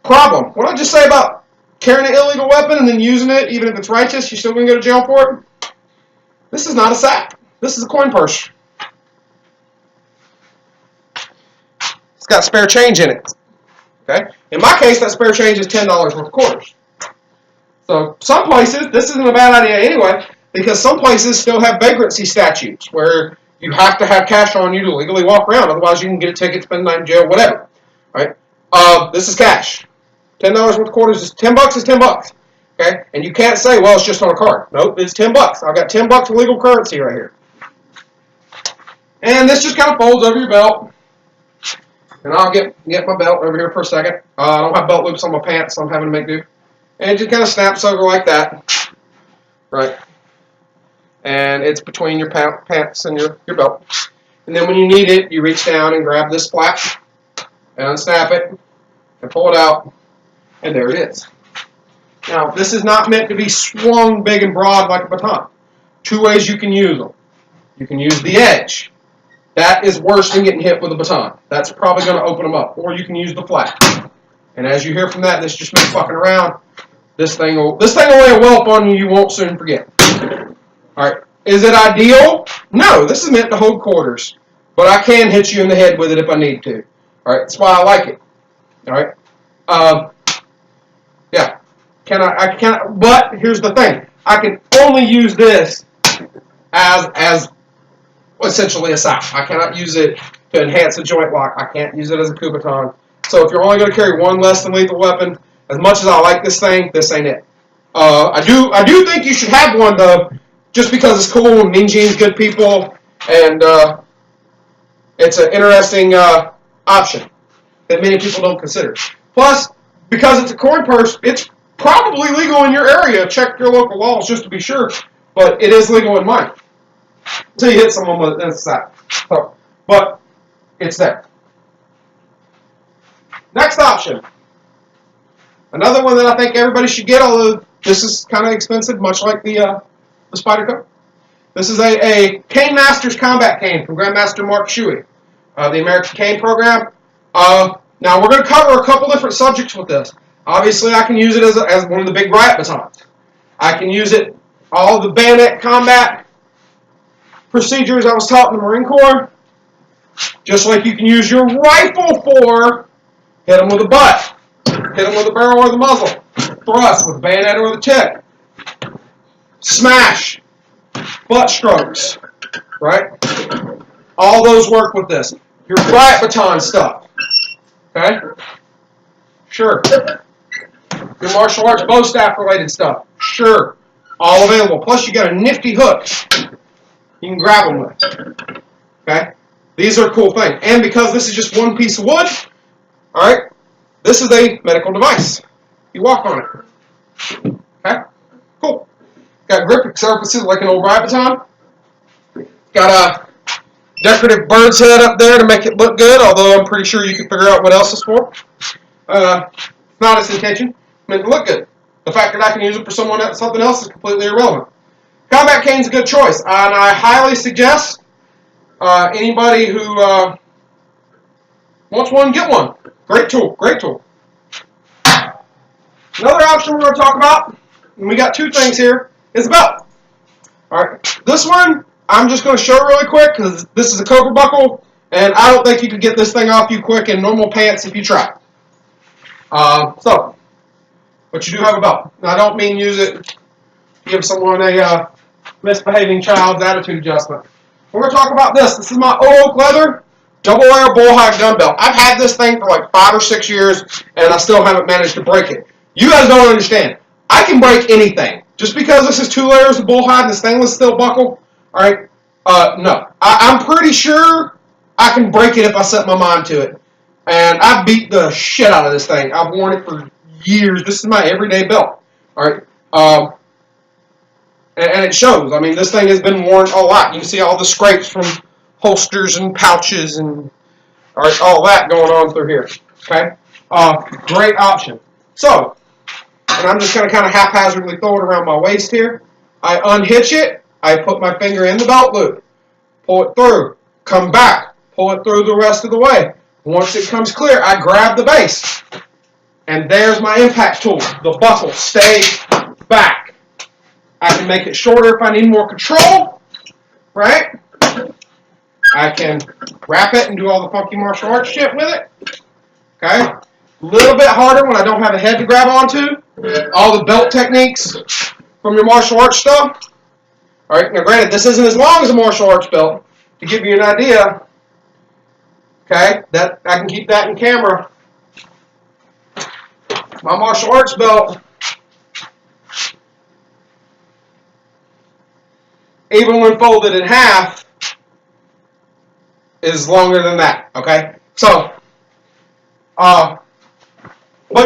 Problem. What did I just say about carrying an illegal weapon and then using it, even if it's righteous, you're still going to go to jail for it? This is not a sap. This is a coin purse. It's got spare change in it. Okay? In my case, that spare change is $10 worth of quarters. So some places, this isn't a bad idea anyway, because some places still have vagrancy statutes where you have to have cash on you to legally walk around. Otherwise, you can get a ticket, spend the night in jail, whatever. Right? This is cash. $10 worth of quarters is $10 is $10. Okay? And you can't say, well, it's just on a card. Nope, it's $10. I've got $10 of legal currency right here. And this just kind of folds over your belt. And I'll get my belt over here for a second. I don't have belt loops on my pants, so I'm having to make do. And it just kind of snaps over like that. Right? And it's between your pants and your belt. And then when you need it, you reach down and grab this flap and unsnap it and pull it out, and there it is. Now, this is not meant to be swung big and broad like a baton. Two ways you can use them. You can use the edge. That is worse than getting hit with a baton. That's probably going to open them up. Or you can use the flap. And as you hear from that, this just me fucking around. This thing will lay a whelp on you won't soon forget. Alright, is it ideal? No, this is meant to hold quarters. But I can hit you in the head with it if I need to. Alright, that's why I like it. Alright? Yeah. But here's the thing. I can only use this as essentially a sap. I cannot use it to enhance a joint lock. I can't use it as a coup baton. So if you're only going to carry one less than lethal weapon, as much as I like this thing, this ain't it. I do think you should have one though, just because it's cool and Mean Gene's good people, and it's an interesting option that many people don't consider. Plus, because it's a coin purse, it's probably legal in your area. Check your local laws just to be sure, but it is legal in mine. Until you hit someone with that. So, but it's there. Next option. Another one that I think everybody should get, although this is kind of expensive, much like the Spyderco. This is a Canemasters combat cane from Grandmaster Mark Shuey, the American Cane program. Now we're going to cover a couple different subjects with this. Obviously, I can use it as one of the big riot batons. I can use it all the bayonet combat procedures I was taught in the Marine Corps. Just like you can use your rifle for hit them with the butt, hit them with the barrel or the muzzle, thrust with the bayonet or the tip, smash, butt strokes, right? All those work with this. Your riot baton stuff, okay? Sure. Your martial arts bow staff related stuff, sure. All available. Plus you got a nifty hook you can grab them with, okay? These are a cool thing. And because this is just one piece of wood, all right, this is a medical device. You walk on it, okay? Cool. Got grip surfaces like an old riot baton. Got a decorative bird's head up there to make it look good, although I'm pretty sure you can figure out what else it's for. It's not its intention. It's meant to look good. The fact that I can use it for something else is completely irrelevant. Combat cane's a good choice, and I highly suggest anybody who wants one, get one. Great tool, great tool. Another option we're going to talk about, and we got two things here, is a belt. All right, this one I'm just going to show really quick because this is a cobra buckle, and I don't think you could get this thing off you quick in normal pants if you try. But you do have a belt. Now, I don't mean use it to give someone a misbehaving child's attitude adjustment. We're going to talk about this. This is my OOAK leather double layer Bullhide Gunbelt. I've had this thing for like 5 or 6 years, and I still haven't managed to break it. You guys don't understand. I can break anything. Just because this is 2 layers of Bullhide and the stainless steel buckle, all right, no. I'm pretty sure I can break it if I set my mind to it. And I beat the shit out of this thing. I've worn it for years. This is my everyday belt, all right? And it shows. I mean, this thing has been worn a lot. You can see all the scrapes from holsters and pouches and all that going on through here, okay? Great option. So, and I'm just going to kind of haphazardly throw it around my waist here. I unhitch it. I put my finger in the belt loop. Pull it through. Come back. Pull it through the rest of the way. Once it comes clear, I grab the base. And there's my impact tool. The buckle stays back. I can make it shorter if I need more control, right? I can wrap it and do all the funky martial arts shit with it, okay? A little bit harder when I don't have a head to grab onto. All the belt techniques from your martial arts stuff. All right, now granted, this isn't as long as a martial arts belt. To give you an idea, okay, that I can keep that in camera. My martial arts belt, even when folded in half, is longer than that, okay? So, but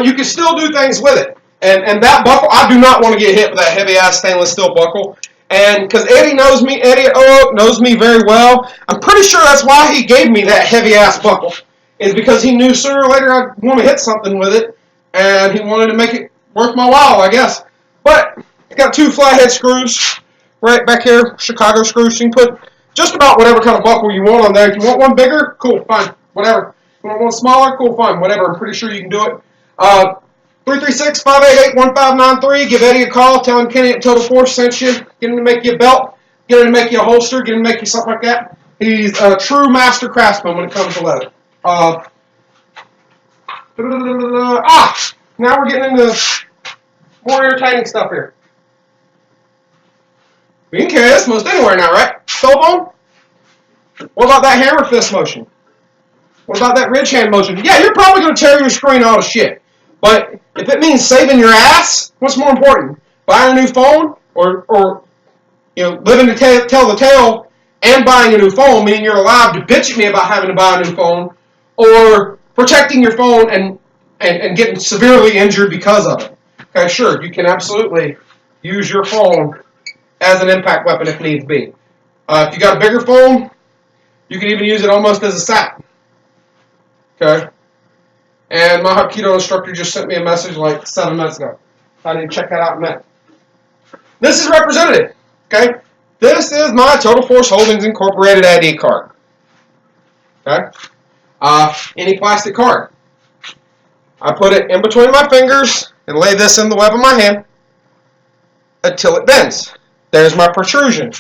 you can still do things with it. And that buckle, I do not want to get hit with that heavy-ass stainless steel buckle. And because Eddie knows me, Eddie at OOAK knows me very well, I'm pretty sure that's why he gave me that heavy-ass buckle, is because he knew sooner or later I'd want to hit something with it, and he wanted to make it worth my while, I guess. But it's got 2 flathead screws right back here, Chicago screws. You can put just about whatever kind of buckle you want on there. If you want one bigger, cool, fine, whatever. If you want one smaller, cool, fine, whatever. I'm pretty sure you can do it. 336-588-1593. Give Eddie a call. Tell him Kenny at Total Force sent you. Get him to make you a belt. Get him to make you a holster. Get him to make you something like that. He's a true master craftsman when it comes to leather. Now we're getting into more entertaining stuff here. We can carry this most anywhere now, right? Cell phone? What about that hammer fist motion? What about that ridge hand motion? Yeah, you're probably going to tear your screen all to shit. But if it means saving your ass, what's more important? Buying a new phone or you know, living to tell the tale and buying a new phone, meaning you're allowed to bitch at me about having to buy a new phone, or protecting your phone and getting severely injured because of it. Okay, sure, you can absolutely use your phone as an impact weapon if needs be. If you got a bigger phone, you can even use it almost as a sack. Okay? And my Hapkido instructor just sent me a message like 7 minutes ago. I need to check that out in a minute. This is representative, okay? This is my Total Force Holdings Incorporated ID card, okay? Any plastic card. I put it in between my fingers and lay this in the web of my hand until it bends. There's my protrusion.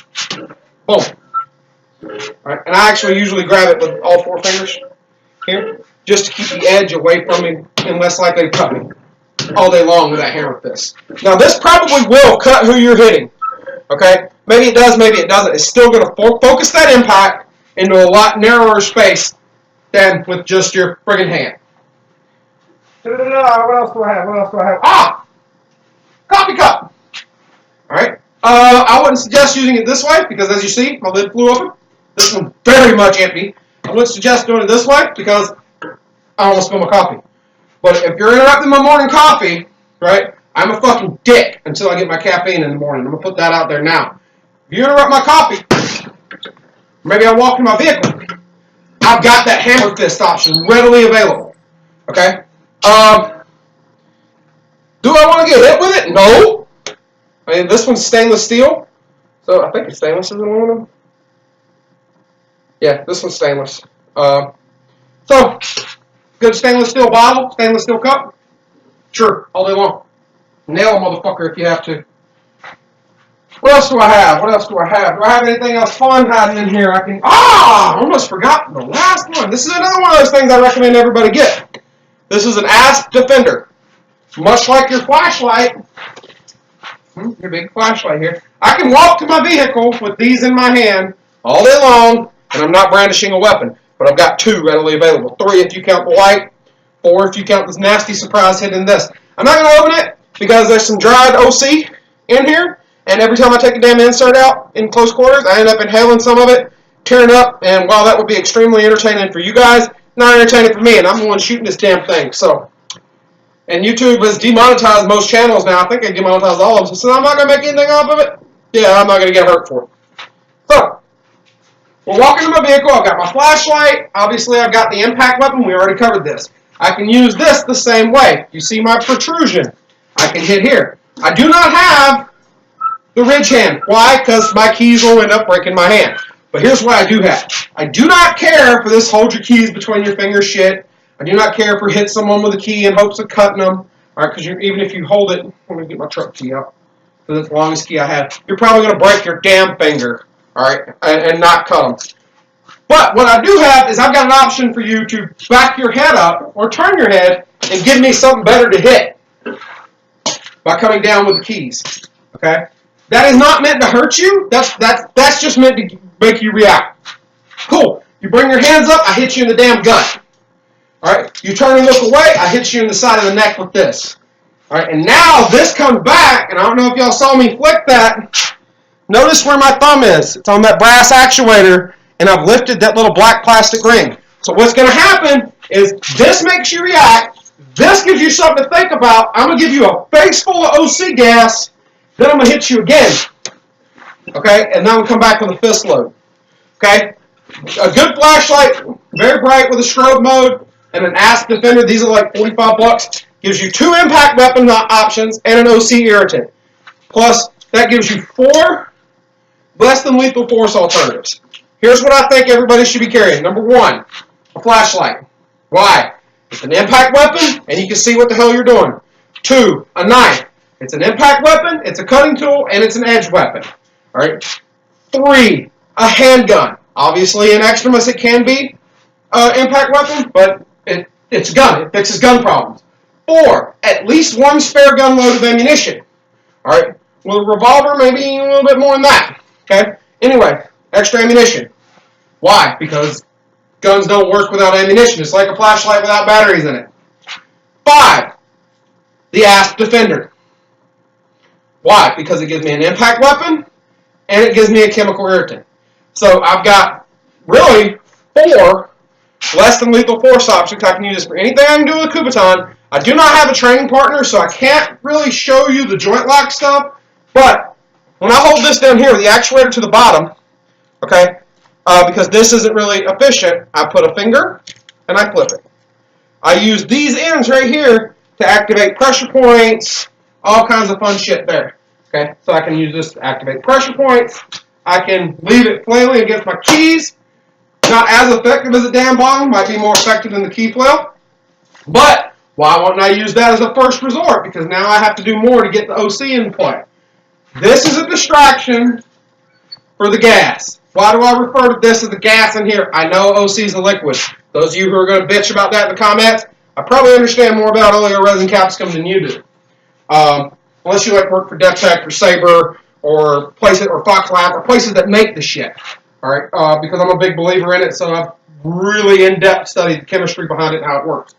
Boom. Right, and I actually usually grab it with all 4 fingers here, just to keep the edge away from me and less likely to cut me all day long with that hammer fist. Now this probably will cut who you're hitting, okay? Maybe it does, maybe it doesn't. It's still going to focus that impact into a lot narrower space than with just your friggin' hand. What else do I have? What else do I have? Ah! Coffee cup! Alright? I wouldn't suggest using it this way because as you see, my lid flew open. This one's very much empty. I wouldn't suggest doing it this way because I almost spilled my coffee. But if you're interrupting my morning coffee, right, I'm a fucking dick until I get my caffeine in the morning. I'm going to put that out there now. If you interrupt my coffee, maybe I walk to my vehicle, I've got that hammer fist option readily available. Okay? Do I want to get hit with it? No. I mean, this one's stainless steel. So I think it's stainless, is it aluminum? Yeah, this one's stainless. So, good stainless steel bottle, stainless steel cup. Sure, all day long. Nail a motherfucker if you have to. What else do I have? What else do I have? Do I have anything else fun hiding in here? I almost forgot the last one. This is another one of those things I recommend everybody get. This is an ASP Defender. Much like your flashlight, your big flashlight here, I can walk to my vehicle with these in my hand all day long, and I'm not brandishing a weapon. But I've got 2 readily available. 3 if you count the light. 4 if you count this nasty surprise hidden in this. I'm not going to open it because there's some dried OC in here. And every time I take a damn insert out in close quarters, I end up inhaling some of it, tearing up. And while that would be extremely entertaining for you guys, not entertaining for me. And I'm the one shooting this damn thing. So, and YouTube has demonetized most channels now. I think they demonetized all of them. So I'm not going to make anything off of it. Yeah, I'm not going to get hurt for it. So, we're walking to my vehicle. I've got my flashlight. Obviously, I've got the impact weapon. We already covered this. I can use this the same way. You see my protrusion. I can hit here. I do not have the ridge hand. Why? Because my keys will end up breaking my hand. But here's what I do have. I do not care for this hold your keys between your fingers shit. I do not care for hit someone with a key in hopes of cutting them. All right, because even if you hold it, let me get my truck key out. So that's the longest key I have. You're probably going to break your damn finger. All right, and not cut them. But what I do have is I've got an option for you to back your head up or turn your head and give me something better to hit by coming down with the keys. Okay, that is not meant to hurt you. That's just meant to make you react. Cool. You bring your hands up, I hit you in the damn gut. All right. You turn and look away, I hit you in the side of the neck with this. All right, and now this comes back, and I don't know if y'all saw me flick that. Notice where my thumb is. It's on that brass actuator, and I've lifted that little black plastic ring. So what's going to happen is this makes you react. This gives you something to think about. I'm going to give you a face full of OC gas. Then I'm going to hit you again. Okay? And then I'm going to come back with a fist load. Okay? A good flashlight, very bright with a strobe mode, and an ASP Defender. These are like 45 bucks. Gives you 2 impact weapon options and an OC irritant. Plus, that gives you 4 less than lethal force alternatives. Here's what I think everybody should be carrying. Number 1, a flashlight. Why? It's an impact weapon, and you can see what the hell you're doing. 2, a knife. It's an impact weapon, it's a cutting tool, and it's an edge weapon. All right. 3, a handgun. Obviously, in extremis, it can be impact weapon, but it's a gun. It fixes gun problems. 4, at least 1 spare gun load of ammunition. All right. With a revolver, maybe a little bit more than that. Okay? Anyway, extra ammunition. Why? Because guns don't work without ammunition. It's like a flashlight without batteries in it. 5, the ASP Defender. Why? Because it gives me an impact weapon and it gives me a chemical irritant. So I've got really 4 less than lethal force options. I can use this for anything I can do with a Kubotan. I do not have a training partner, so I can't really show you the joint lock stuff. But when I hold this down here with the actuator to the bottom, okay, because this isn't really efficient, I put a finger and I flip it. I use these ends right here to activate pressure points, all kinds of fun shit there. Okay, so I can use this to activate pressure points. I can leave it flailing against my keys. Not as effective as a damn bong, might be more effective than the key flail. But why wouldn't I use that as a first resort? Because now I have to do more to get the OC in play. This is a distraction for the gas. Why do I refer to this as the gas in here? I know OC is a liquid. Those of you who are going to bitch about that in the comments, I probably understand more about oleo resin capsicum than you do. Unless you like work for DefTec or Sabre or places or Fox Lab or places that make the shit. All right, because I'm a big believer in it, so I've really in-depth studied the chemistry behind it and how it works.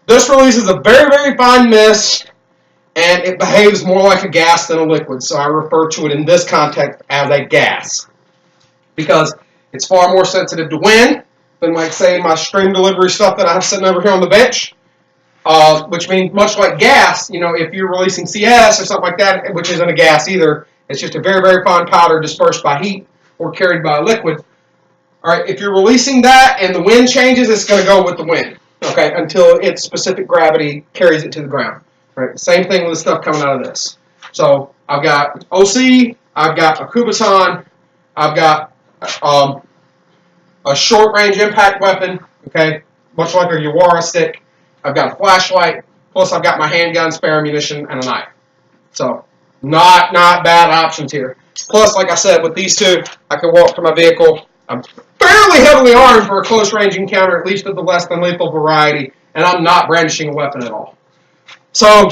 This releases a very, very fine mist, and it behaves more like a gas than a liquid, so I refer to it in this context as a gas because it's far more sensitive to wind than, like, say, my stream delivery stuff that I have sitting over here on the bench, which means much like gas, you know, if you're releasing CS or something like that, which isn't a gas either, it's just a very, very fine powder dispersed by heat or carried by a liquid. All right, if you're releasing that and the wind changes, it's going to go with the wind, okay, until its specific gravity carries it to the ground. Right, same thing with the stuff coming out of this. So I've got OC, I've got a Kubaton, I've got a short-range impact weapon, okay, much like a Yawara stick. I've got a flashlight, plus I've got my handgun, spare ammunition, and a knife. So not bad options here. Plus, like I said, with these two, I can walk to my vehicle. I'm fairly heavily armed for a close-range encounter, at least of the less than lethal variety, and I'm not brandishing a weapon at all. So,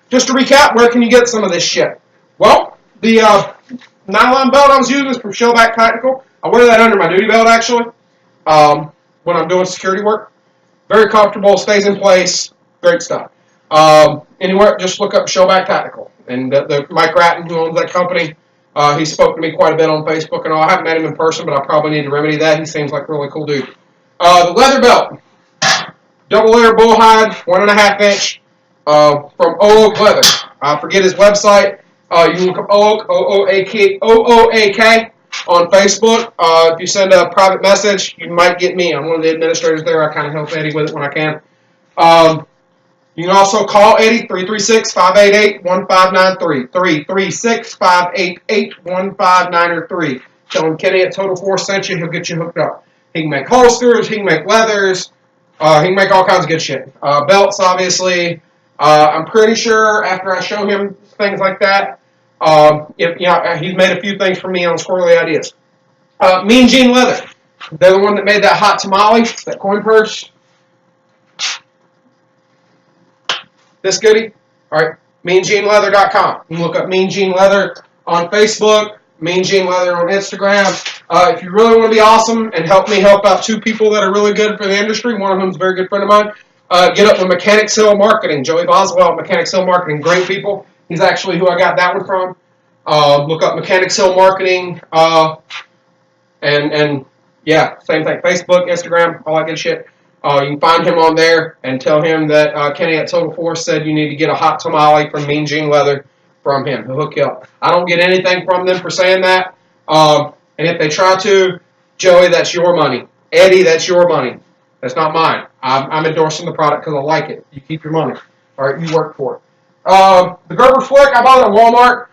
just to recap, where can you get some of this shit? Well, the nylon belt I was using is from Shellback Tactical. I wear that under my duty belt, actually, when I'm doing security work. Very comfortable, stays in place, great stuff. Anywhere, just look up Shellback Tactical. And the Mike Ratton, who owns that company, he spoke to me quite a bit on Facebook and all. I haven't met him in person, but I probably need to remedy that. He seems like a really cool dude. The leather belt. Double layer Bullhide, 1.5 inch, from OOAK Leather. I forget his website. You can look up OOAK, OOAK on Facebook. If you send a private message, you might get me. I'm one of the administrators there. I kind of help Eddie with it when I can. You can also call Eddie, 336-588-1593, 336-588-1593. Tell him Kenny at Total Force sent you. He'll get you hooked up. He can make holsters. He can make leathers. He can make all kinds of good shit. Belts, obviously. I'm pretty sure after I show him things like that, he's made a few things for me on Squirrely Ideas. Mean Gene Leather. They're the one that made that hot tamale, that coin purse. This goodie. All right. MeanGeneLeather.com. You can look up Mean Gene Leather on Facebook. Mean Gene Leather on Instagram. If you really want to be awesome and help me help out two people that are really good for the industry, one of them is a very good friend of mine, get up with Mechanics Hill Marketing. Joey Boswell, Mechanics Hill Marketing, great people. He's actually who I got that one from. Look up Mechanics Hill Marketing, and yeah, same thing. Facebook, Instagram, all that good shit. You can find him on there and tell him that Kenny at Total Force said you need to get a hot tamale from Mean Gene Leather from him. He'll hook you up. I don't get anything from them for saying that. And if they try to, Joey, that's your money. Eddie, that's your money. That's not mine. I'm endorsing the product because I like it. You keep your money. All right, you work for it. The Gerber Flick, I bought it at Walmart.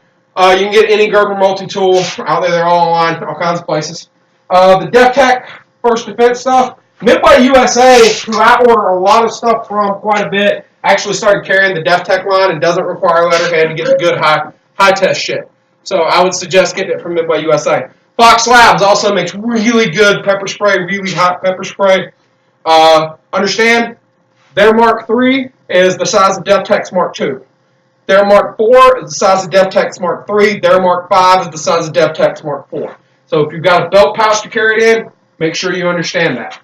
You can get any Gerber multi-tool out there. They're all online, all kinds of places. The DefTec First Defense stuff. Midway USA, who I order a lot of stuff from quite a bit, actually started carrying the DefTec line and doesn't require letterhead to get the good high test shit. So I would suggest getting it from Midway USA. Fox Labs also makes really good pepper spray, really hot pepper spray. Understand, their Mark III is the size of DefTec's Mark II. Their Mark IV is the size of DefTec's Mark III. Their Mark V is the size of DefTec's Mark IV. So if you've got a belt pouch to carry it in, make sure you understand that.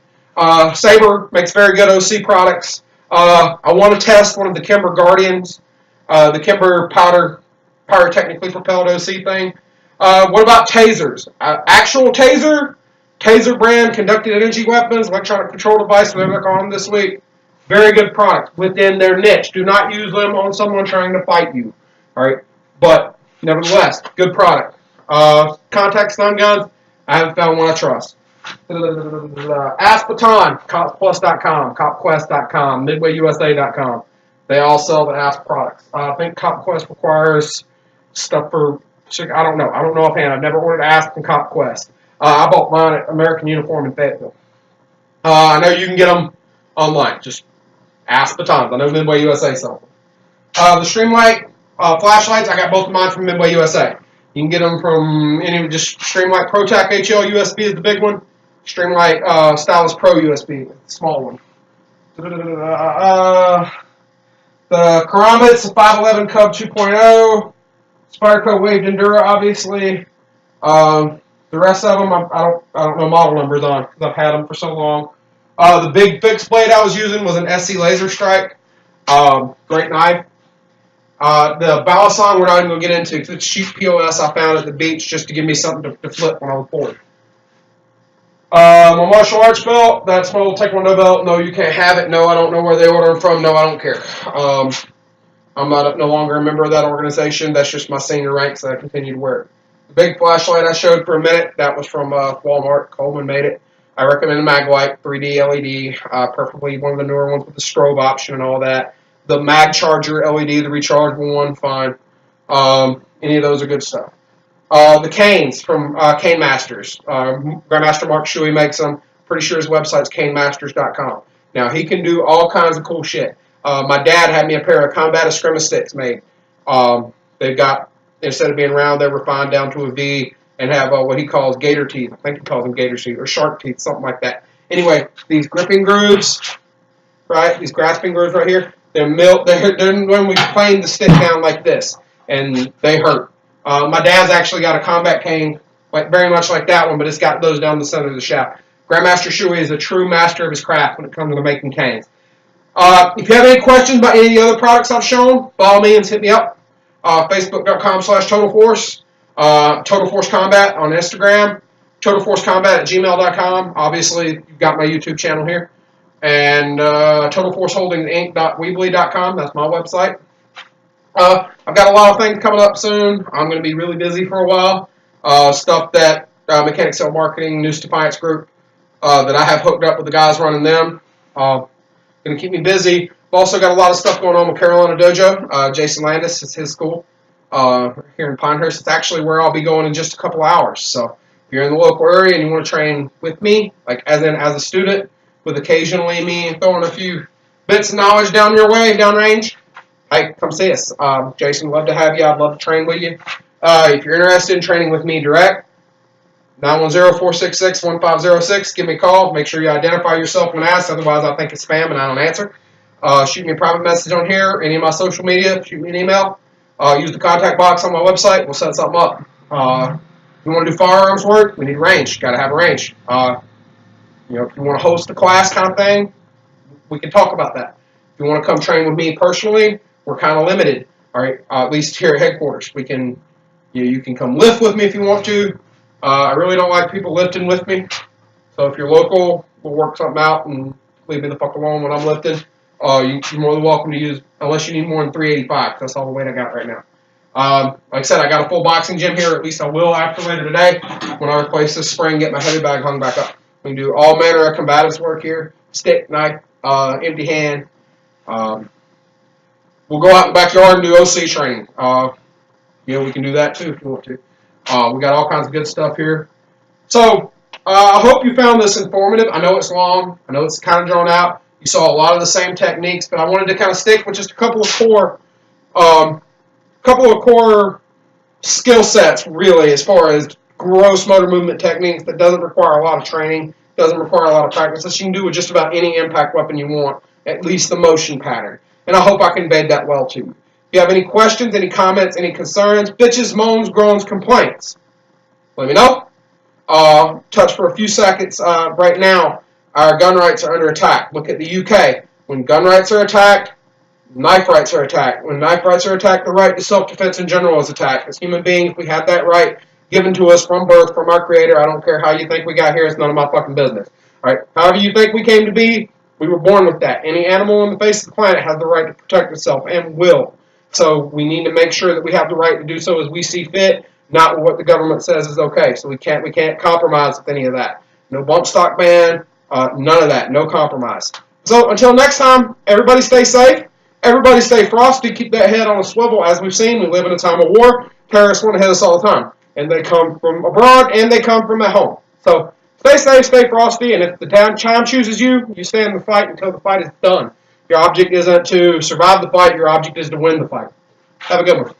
Sabre makes very good OC products. I want to test one of the Kimber Guardians, the Kimber pyrotechnically propelled OC thing. What about tasers? Actual taser brand, conducted energy weapons, electronic control device, whatever they're calling them this week. Very good product within their niche. Do not use them on someone trying to fight you. All right, but nevertheless, good product. Contact stun guns, I haven't found one I trust. Aspeton, copsplus.com, copquest.com, midwayusa.com. They all sell the ASP products. I think CopQuest requires stuff for, I don't know. I don't know offhand. I've never ordered ASP from CopQuest. I bought mine at American Uniform in Fayetteville. I know you can get them online. Just ask Batons. I know Midway USA sells them. The Streamlight flashlights, I got both of mine from Midway USA. You can get them from any, just Streamlight ProTac HL USB is the big one. Streamlight Stylus Pro USB, the small one. The Canemasters 511 Cub 2.0. Spyderco Waved Endura, obviously. The rest of them, I don't know model numbers on because I've had them for so long. The big fixed blade I was using was an SC Laser Strike. Great knife. The Balisong we're not even going to get into because it's cheap POS I found at the beach just to give me something to flip when I was bored. My martial arts belt, that's my old Taekwondo belt. No, you can't have it. No, I don't know where they order them from. No, I don't care. I'm no longer a member of that organization. That's just my senior rank, so I continue to wear it. The big flashlight I showed for a minute, that was from Walmart. Coleman made it. I recommend the Maglite 3D LED, preferably one of the newer ones with the strobe option and all that. The Mag Charger LED, the rechargeable one, fine. Any of those are good stuff. The canes from Canemasters. Grandmaster Mark Shuey makes them. Pretty sure his website's canemasters.com. Now, he can do all kinds of cool shit. My dad had me a pair of Combat Eskrima sticks made. They've got, instead of being round, they're refined down to a V and have what he calls gator teeth. I think he calls them gator teeth or shark teeth, something like that. Anyway, these gripping grooves, right? These grasping grooves right here, they're when we plane the stick down like this, and they hurt. My dad's actually got a combat cane, like very much like that one, but it's got those down the center of the shaft. Grandmaster Shuey is a true master of his craft when it comes to making canes. If you have any questions about any of the other products I've shown, by all means, hit me up. Facebook.com/TotalForce. Total Force Combat on Instagram. TotalForceCombat@gmail.com. Obviously, you've got my YouTube channel here. And TotalForceHoldingInc.weebly.com. That's my website. I've got a lot of things coming up soon. I'm going to be really busy for a while. Stuff that Mechanic Cell Marketing, News Defiance Group, that I have hooked up with the guys running them. Going to keep me busy. I've also got a lot of stuff going on with Carolina Dojo. Jason Landis, it's his school here in Pinehurst. It's actually where I'll be going in just a couple hours. So if you're in the local area and you want to train with me, like as a student, with occasionally me throwing a few bits of knowledge down your way, downrange, hey, come see us. Jason, love to have you. I'd love to train with you. If you're interested in training with me direct, 910-466-1506. Give me a call. Make sure you identify yourself when asked. Otherwise, I think it's spam and I don't answer. Shoot me a private message on here, any of my social media. Shoot me an email. Use the contact box on my website. We'll set something up. If you want to do firearms work, we need range. Got to have a range. If you want to host a class kind of thing, we can talk about that. If you want to come train with me personally, we're kind of limited. All right, at least here at headquarters, we can. You can come lift with me if you want to. I really don't like people lifting with me. So if you're local, we'll work something out and leave me the fuck alone when I'm lifting. You're more than welcome to use, unless you need more than 385, because that's all the weight I got right now. Like I said, I got a full boxing gym here. At least I will after later today when I replace this spring, get my heavy bag hung back up. We can do all manner of combatives work here. Stick, knife, empty hand. We'll go out in the backyard and do OC training. We can do that too if you want to. We got all kinds of good stuff here. So, I hope you found this informative. I know it's long. I know it's kind of drawn out. You saw a lot of the same techniques, but I wanted to kind of stick with just a couple of core skill sets, really, as far as gross motor movement techniques that doesn't require a lot of training, doesn't require a lot of practice. That you can do with just about any impact weapon you want, at least the motion pattern. And I hope I conveyed that well to you. If you have any questions, any comments, any concerns, bitches, moans, groans, complaints, let me know. Touch for a few seconds. Right now, our gun rights are under attack. Look at the UK. When gun rights are attacked, knife rights are attacked. When knife rights are attacked, the right to self-defense in general is attacked. As human beings, we have that right given to us from birth, from our Creator. I don't care how you think we got here. It's none of my fucking business. All right? However you think we came to be, we were born with that. Any animal on the face of the planet has the right to protect itself and will. So we need to make sure that we have the right to do so as we see fit, not what the government says is okay. So we can't compromise with any of that. No bump stock ban, none of that, no compromise. So until next time, everybody stay safe. Everybody stay frosty. Keep that head on a swivel. As we've seen, we live in a time of war. Terrorists want to hit us all the time. And they come from abroad and they come from at home. So stay safe, stay frosty, and if the time chooses you, you stay in the fight until the fight is done. Your object isn't to survive the fight. Your object is to win the fight. Have a good one.